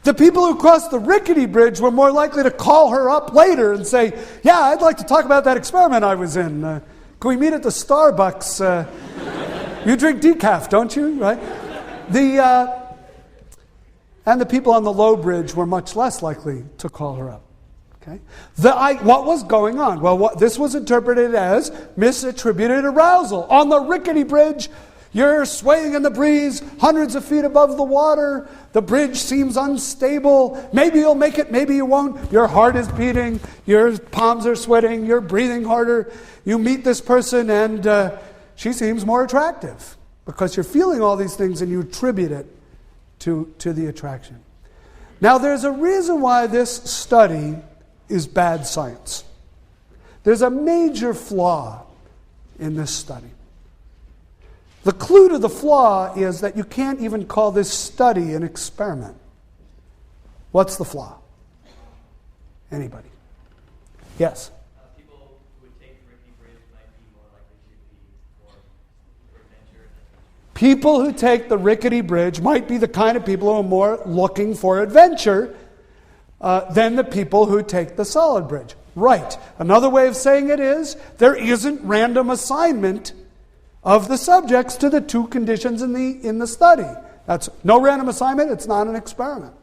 B: The people who crossed the rickety bridge were more likely to call her up later and say, yeah, I'd like to talk about that experiment I was in. Can we meet at the Starbucks? You drink decaf, don't you? Right? And the people on the low bridge were much less likely to call her up. Okay? What was going on? Well, this was interpreted as misattributed arousal. On the rickety bridge, you're swaying in the breeze, hundreds of feet above the water. The bridge seems unstable. Maybe you'll make it, maybe you won't. Your heart is beating. Your palms are sweating. You're breathing harder. You meet this person and she seems more attractive because you're feeling all these things and you attribute it to the attraction. Now, there's a reason why this study is bad science. There's a major flaw in this study. The clue to the flaw is that you can't even call this study an experiment. What's the flaw? Anybody? Yes?
C: People who would take the rickety bridge might be more likely to be more for adventure.
B: People who take the rickety bridge might be the kind of people who are more looking for adventure than the people who take the solid bridge. Right. Another way of saying it is there isn't random assignment of the subjects to the two conditions in the study. That's no random assignment, it's not an experiment.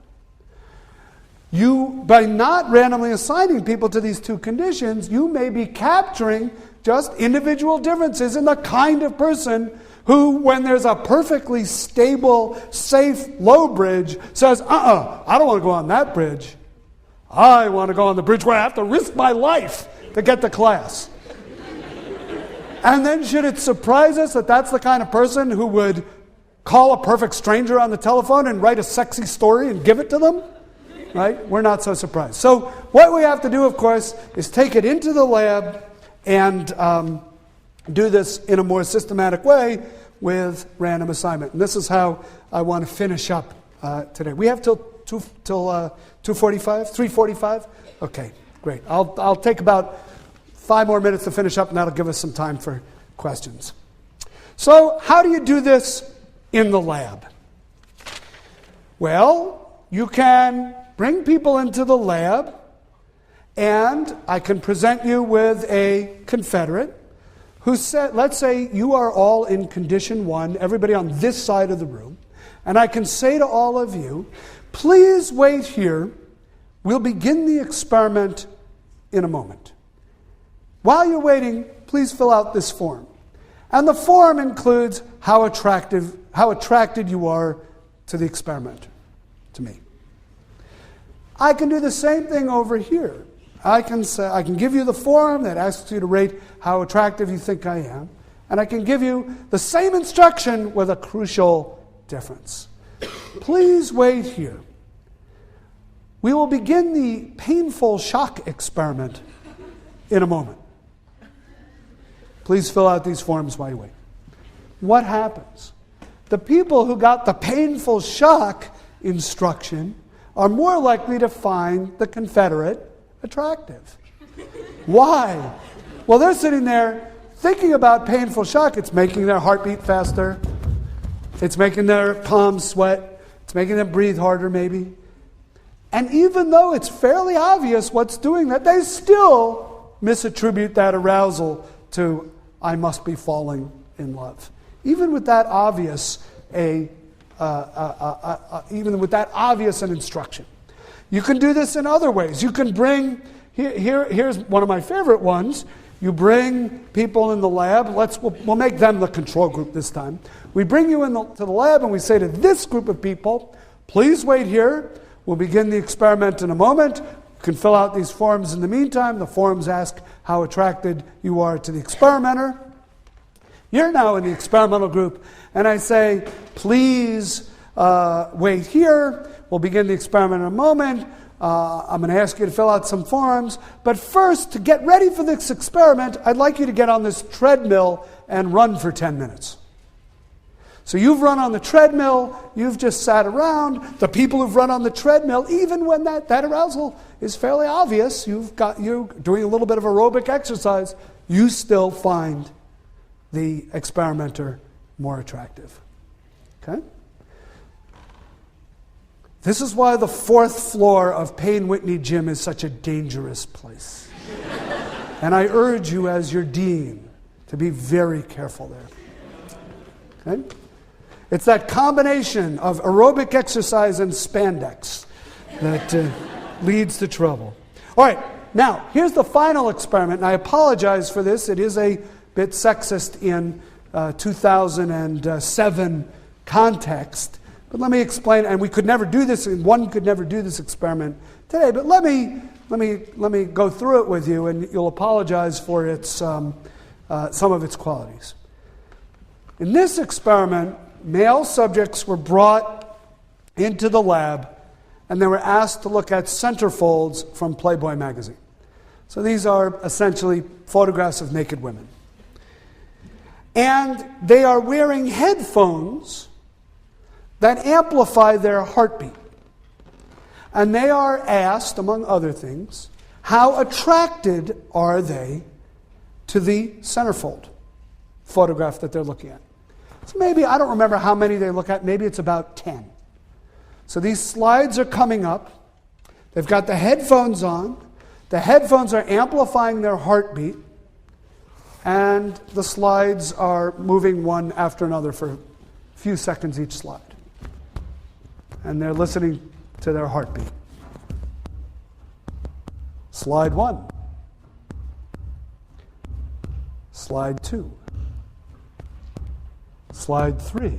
B: By not randomly assigning people to these two conditions, you may be capturing just individual differences in the kind of person who, when there's a perfectly stable, safe, low bridge, says, I don't want to go on that bridge. I want to go on the bridge where I have to risk my life to get to class. And then should it surprise us that that's the kind of person who would call a perfect stranger on the telephone and write a sexy story and give it to them? Right? We're not so surprised. So what we have to do, of course, is take it into the lab and do this in a more systematic way with random assignment. And this is how I want to finish up today. We have till 2:45, 3:45? Okay, great. I'll take about 5 more minutes to finish up, and that'll give us some time for questions. So, how do you do this in the lab? Well, you can bring people into the lab, and I can present you with a Confederate who said, let's say you are all in condition 1, everybody on this side of the room, and I can say to all of you, please wait here. We'll begin the experiment in a moment. While you're waiting, please fill out this form. And the form includes how attracted you are to the experimenter, to me. I can do the same thing over here. I can give you the form that asks you to rate how attractive you think I am, and I can give you the same instruction with a crucial difference. Please wait here. We will begin the painful shock experiment in a moment. Please fill out these forms while you wait. What happens? The people who got the painful shock instruction are more likely to find the Confederate attractive. Why? Well, they're sitting there thinking about painful shock. It's making their heart beat faster. It's making their palms sweat. It's making them breathe harder, maybe. And even though it's fairly obvious what's doing that, they still misattribute that arousal to, I must be falling in love. Even with that obvious an instruction. You can do this in other ways. You can bring, here's one of my favorite ones. You bring people in the lab. We'll make them the control group this time. We bring you to the lab and we say to this group of people, please wait here. We'll begin the experiment in a moment. You can fill out these forms in the meantime. The forms ask how attracted you are to the experimenter. You're now in the experimental group, and I say, please wait here. We'll begin the experiment in a moment. I'm going to ask you to fill out some forms. But first, to get ready for this experiment, I'd like you to get on this treadmill and run for 10 minutes. So you've run on the treadmill, you've just sat around. The people who've run on the treadmill, even when that arousal is fairly obvious, you're doing a little bit of aerobic exercise, you still find the experimenter more attractive. Okay? This is why the 4th floor of Payne Whitney Gym is such a dangerous place. And I urge you as your dean to be very careful there. Okay? It's that combination of aerobic exercise and spandex that leads to trouble. All right, now, here's the final experiment, and I apologize for this. It is a bit sexist in 2007 context. But let me explain, and one could never do this experiment today, but let me go through it with you, and you'll apologize for its some of its qualities. In this experiment, male subjects were brought into the lab, and they were asked to look at centerfolds from Playboy magazine. So these are essentially photographs of naked women. And they are wearing headphones that amplify their heartbeat. And they are asked, among other things, how attracted are they to the centerfold photograph that they're looking at. So maybe, I don't remember how many they look at, maybe it's about 10. So these slides are coming up. They've got the headphones on. The headphones are amplifying their heartbeat. And the slides are moving one after another for a few seconds each slide. And they're listening to their heartbeat. Slide 1. Slide 2. Slide 3.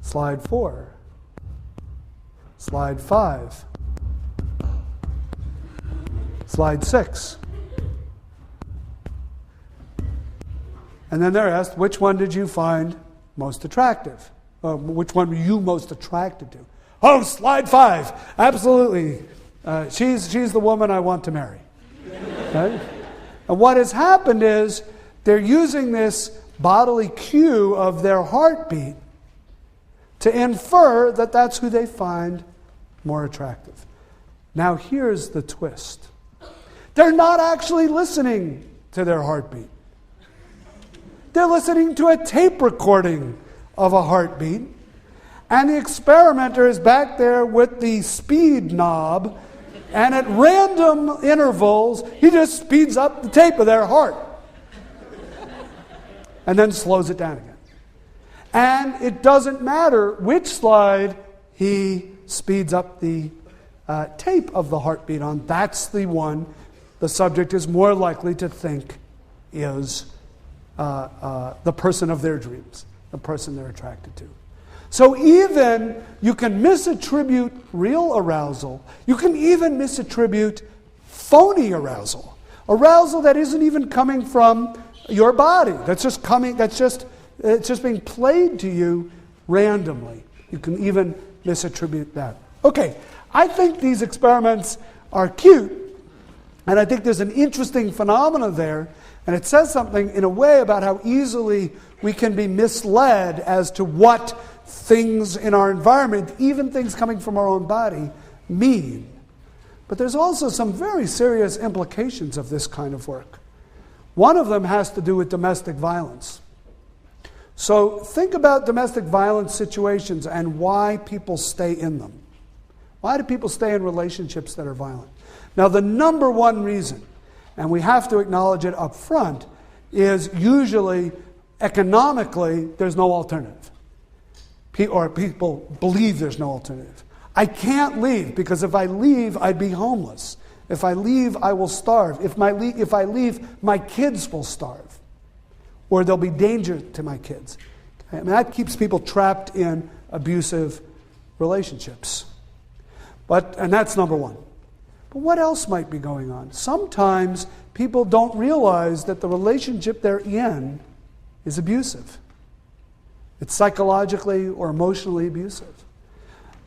B: Slide 4. Slide 5. Slide 6. And then they're asked, which one did you find most attractive? Which one were you most attracted to? Oh, slide 5. Absolutely. She's the woman I want to marry. Okay? And what has happened is they're using this bodily cue of their heartbeat to infer that that's who they find more attractive. Now here's the twist. They're not actually listening to their heartbeat. They're listening to a tape recording of a heartbeat, and the experimenter is back there with the speed knob, and at random intervals, he just speeds up the tape of their heart and then slows it down again. And it doesn't matter which slide he speeds up the tape of the heartbeat on. That's the one the subject is more likely to think is the person of their dreams, the person they're attracted to. So even you can misattribute real arousal. You can even misattribute phony arousal. Arousal that isn't even coming from your body. It's just being played to you randomly. You can even misattribute that. Okay, I think these experiments are cute, and I think there's an interesting phenomenon there, and it says something in a way about how easily we can be misled as to what things in our environment, even things coming from our own body, mean. But there's also some very serious implications of this kind of work. One of them has to do with domestic violence. So think about domestic violence situations and why people stay in them. Why do people stay in relationships that are violent? Now, the number one reason, and we have to acknowledge it up front, is usually economically there's no alternative. Or people believe there's no alternative. I can't leave because if I leave, I'd be homeless. If I leave, I will starve. If I leave, my kids will starve. Or there'll be danger to my kids. I mean, that keeps people trapped in abusive relationships. And that's number one. But what else might be going on? Sometimes people don't realize that the relationship they're in is abusive. It's psychologically or emotionally abusive.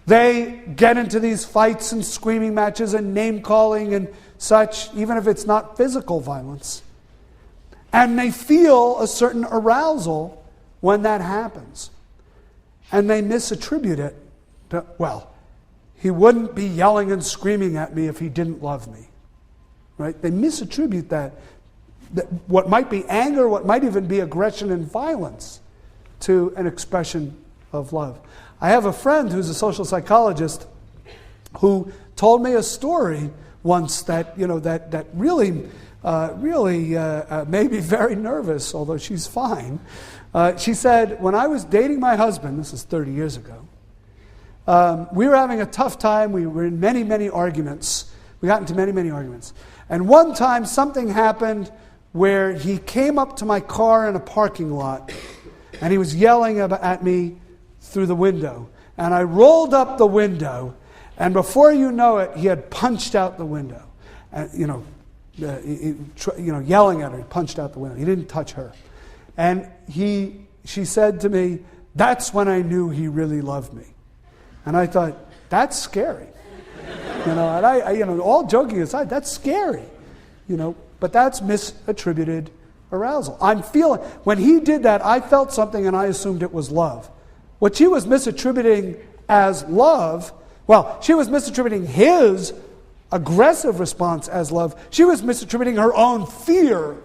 B: They get into these fights and screaming matches and name-calling and such, even if it's not physical violence. And they feel a certain arousal when that happens. And they misattribute it to, well, he wouldn't be yelling and screaming at me if he didn't love me. Right? They misattribute that what might be anger, what might even be aggression and violence, to an expression of love. I have a friend who's a social psychologist who told me a story once that really made me very nervous, although she's fine. She said, when I was dating my husband, this is 30 years ago, we were having a tough time. We were in many, many arguments. We got into many, many arguments. And one time something happened where he came up to my car in a parking lot and he was yelling at me through the window. And I rolled up the window, and before you know it, he had punched out the window. And, yelling at her, he punched out the window. He didn't touch her. And she said to me, that's when I knew he really loved me. And I thought, that's scary. And all joking aside, that's scary. But that's misattributed arousal. When he did that, I felt something and I assumed it was love. What she was misattributing as love, she was misattributing his aggressive response as love. She was misattributing her own fear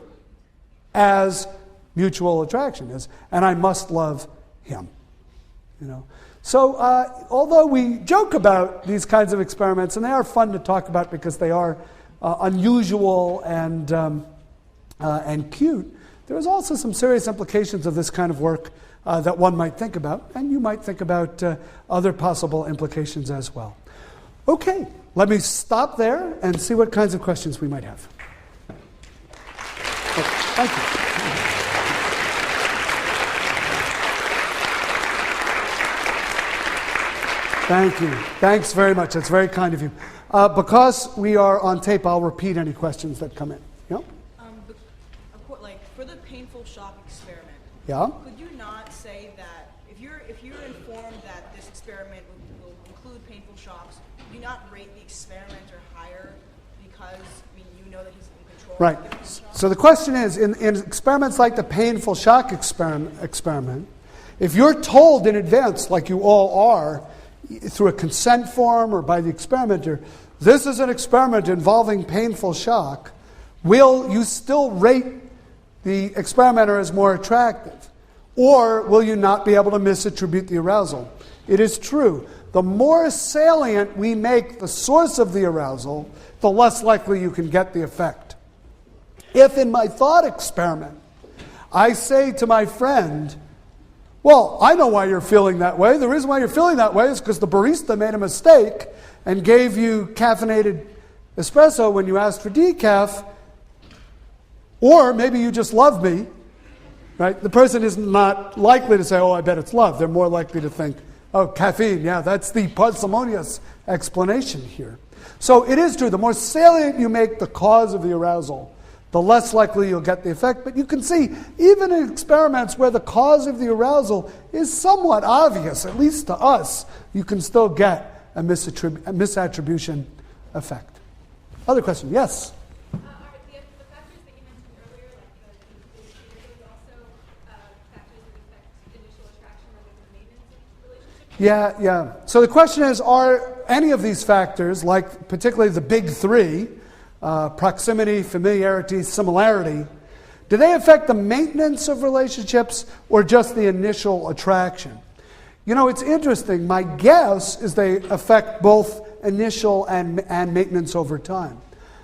B: as mutual attraction, and I must love him. So although we joke about these kinds of experiments, and they are fun to talk about because they are unusual and cute, there is also some serious implications of this kind of work that one might think about, and you might think about other possible implications as well. Okay, let me stop there and see what kinds of questions we might have. Thank you. Thank you. Thanks very much. That's very kind of you. Because we are on tape, I'll repeat any questions that come in. Yeah?
D: For the painful shock experiment,
B: yeah?
D: Could you not say that if you're informed that this experiment will include painful shocks, do you not rate the experimenter higher because you know that he's in control?
B: Right. So the question is, in experiments like the painful shock experiment, if you're told in advance, like you all are, through a consent form or by the experimenter, this is an experiment involving painful shock, will you still rate the experimenter as more attractive? Or will you not be able to misattribute the arousal? It is true. The more salient we make the source of the arousal, the less likely you can get the effect. If in my thought experiment, I say to my friend, well, I know why you're feeling that way. The reason why you're feeling that way is because the barista made a mistake and gave you caffeinated espresso when you asked for decaf, or maybe you just love me, right? The person is not likely to say, oh, I bet it's love. They're more likely to think, Oh, caffeine, yeah, that's the parsimonious explanation here. So it is true, the more salient you make the cause of the arousal, the less likely you'll get the effect. But you can see, even in experiments where the cause of the arousal is somewhat obvious, at least to us, you can still get a misattribution effect. Other question? Yes?
E: Are the factors that you mentioned earlier, like the behaviors, also factors that affect initial attraction rather than maintenance of relationships?
B: Yeah. So the question is, are any of these factors, like particularly the big three, proximity, familiarity, similarity, do they affect the maintenance of relationships or just the initial attraction? You know, it's interesting. My guess is they affect both initial and maintenance over time.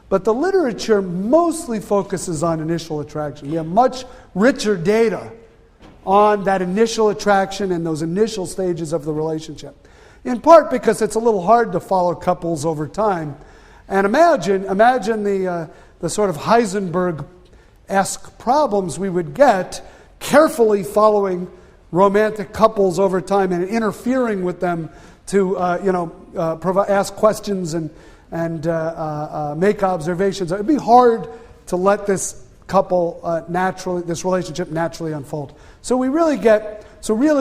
B: But the literature mostly focuses on initial attraction. We have much richer data on that initial attraction and those initial stages of the relationship. In part because it's a little hard to follow couples over time. And imagine the sort of Heisenberg-esque problems we would get carefully following romantic couples over time and interfering with them to ask questions and make observations. It'd be hard to let this this relationship naturally unfold. So really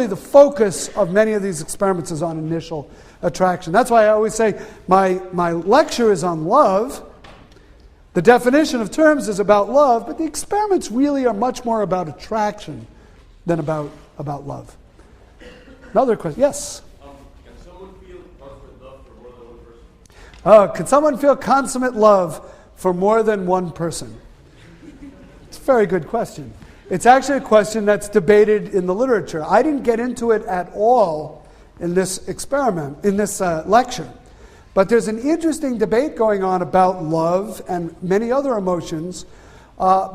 B: the focus of many of these experiments is on initial attraction. That's why I always say my lecture is on love. The definition of terms is about love, but the experiments really are much more about attraction than about love. Another question? Yes?
C: Can someone feel consummate love for more than one person?
B: Can someone feel consummate love for more than one person? It's a very good question. It's actually a question that's debated in the literature. I didn't get into it at all in this experiment, in this lecture. But there's an interesting debate going on about love and many other emotions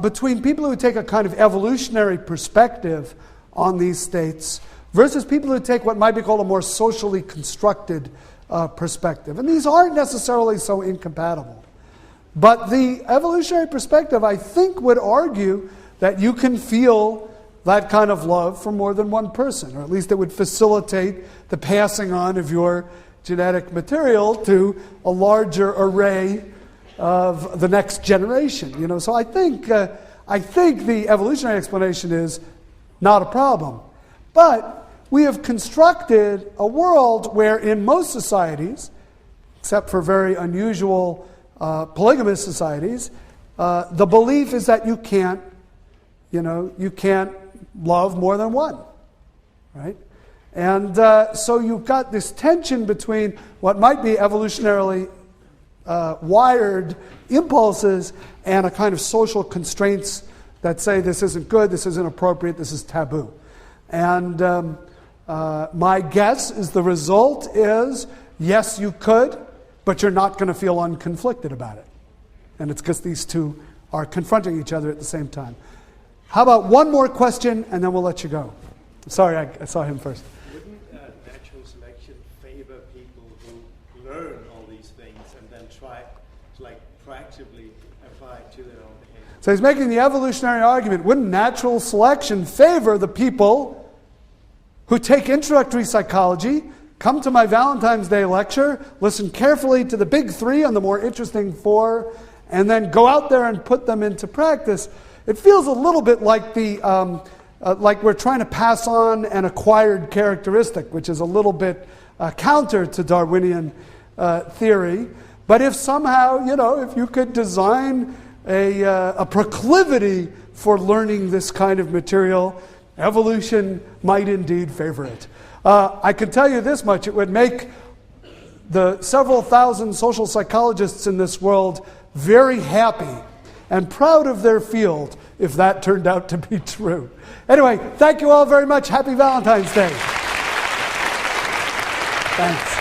B: between people who take a kind of evolutionary perspective on these states versus people who take what might be called a more socially constructed perspective. And these aren't necessarily so incompatible. But the evolutionary perspective, I think, would argue that you can feel that kind of love for more than one person, or at least it would facilitate the passing on of your genetic material to a larger array of the next generation. You know, so I think the evolutionary explanation is not a problem. But we have constructed a world where in most societies, except for very unusual polygamous societies, the belief is that you can't love more than one, right? And so you've got this tension between what might be evolutionarily wired impulses and a kind of social constraints that say this isn't good, this isn't appropriate, this is taboo. And my guess is the result is, yes, you could, but you're not going to feel unconflicted about it. And it's because these two are confronting each other at the same time. How about one more question, and then we'll let you go. Sorry, I saw him first.
F: Wouldn't natural selection favor people who learn all these things and then try to proactively apply it to their own behavior?
B: So he's making the evolutionary argument. Wouldn't natural selection favor the people who take introductory psychology, come to my Valentine's Day lecture, listen carefully to the big three and the more interesting four, and then go out there and put them into practice? It feels a little bit like like we're trying to pass on an acquired characteristic, which is a little bit counter to Darwinian theory. But if somehow, if you could design a proclivity for learning this kind of material, evolution might indeed favor it. I can tell you this much: it would make the several thousand social psychologists in this world very happy and proud of their field if that turned out to be true. Anyway, thank you all very much. Happy Valentine's Day. Thanks.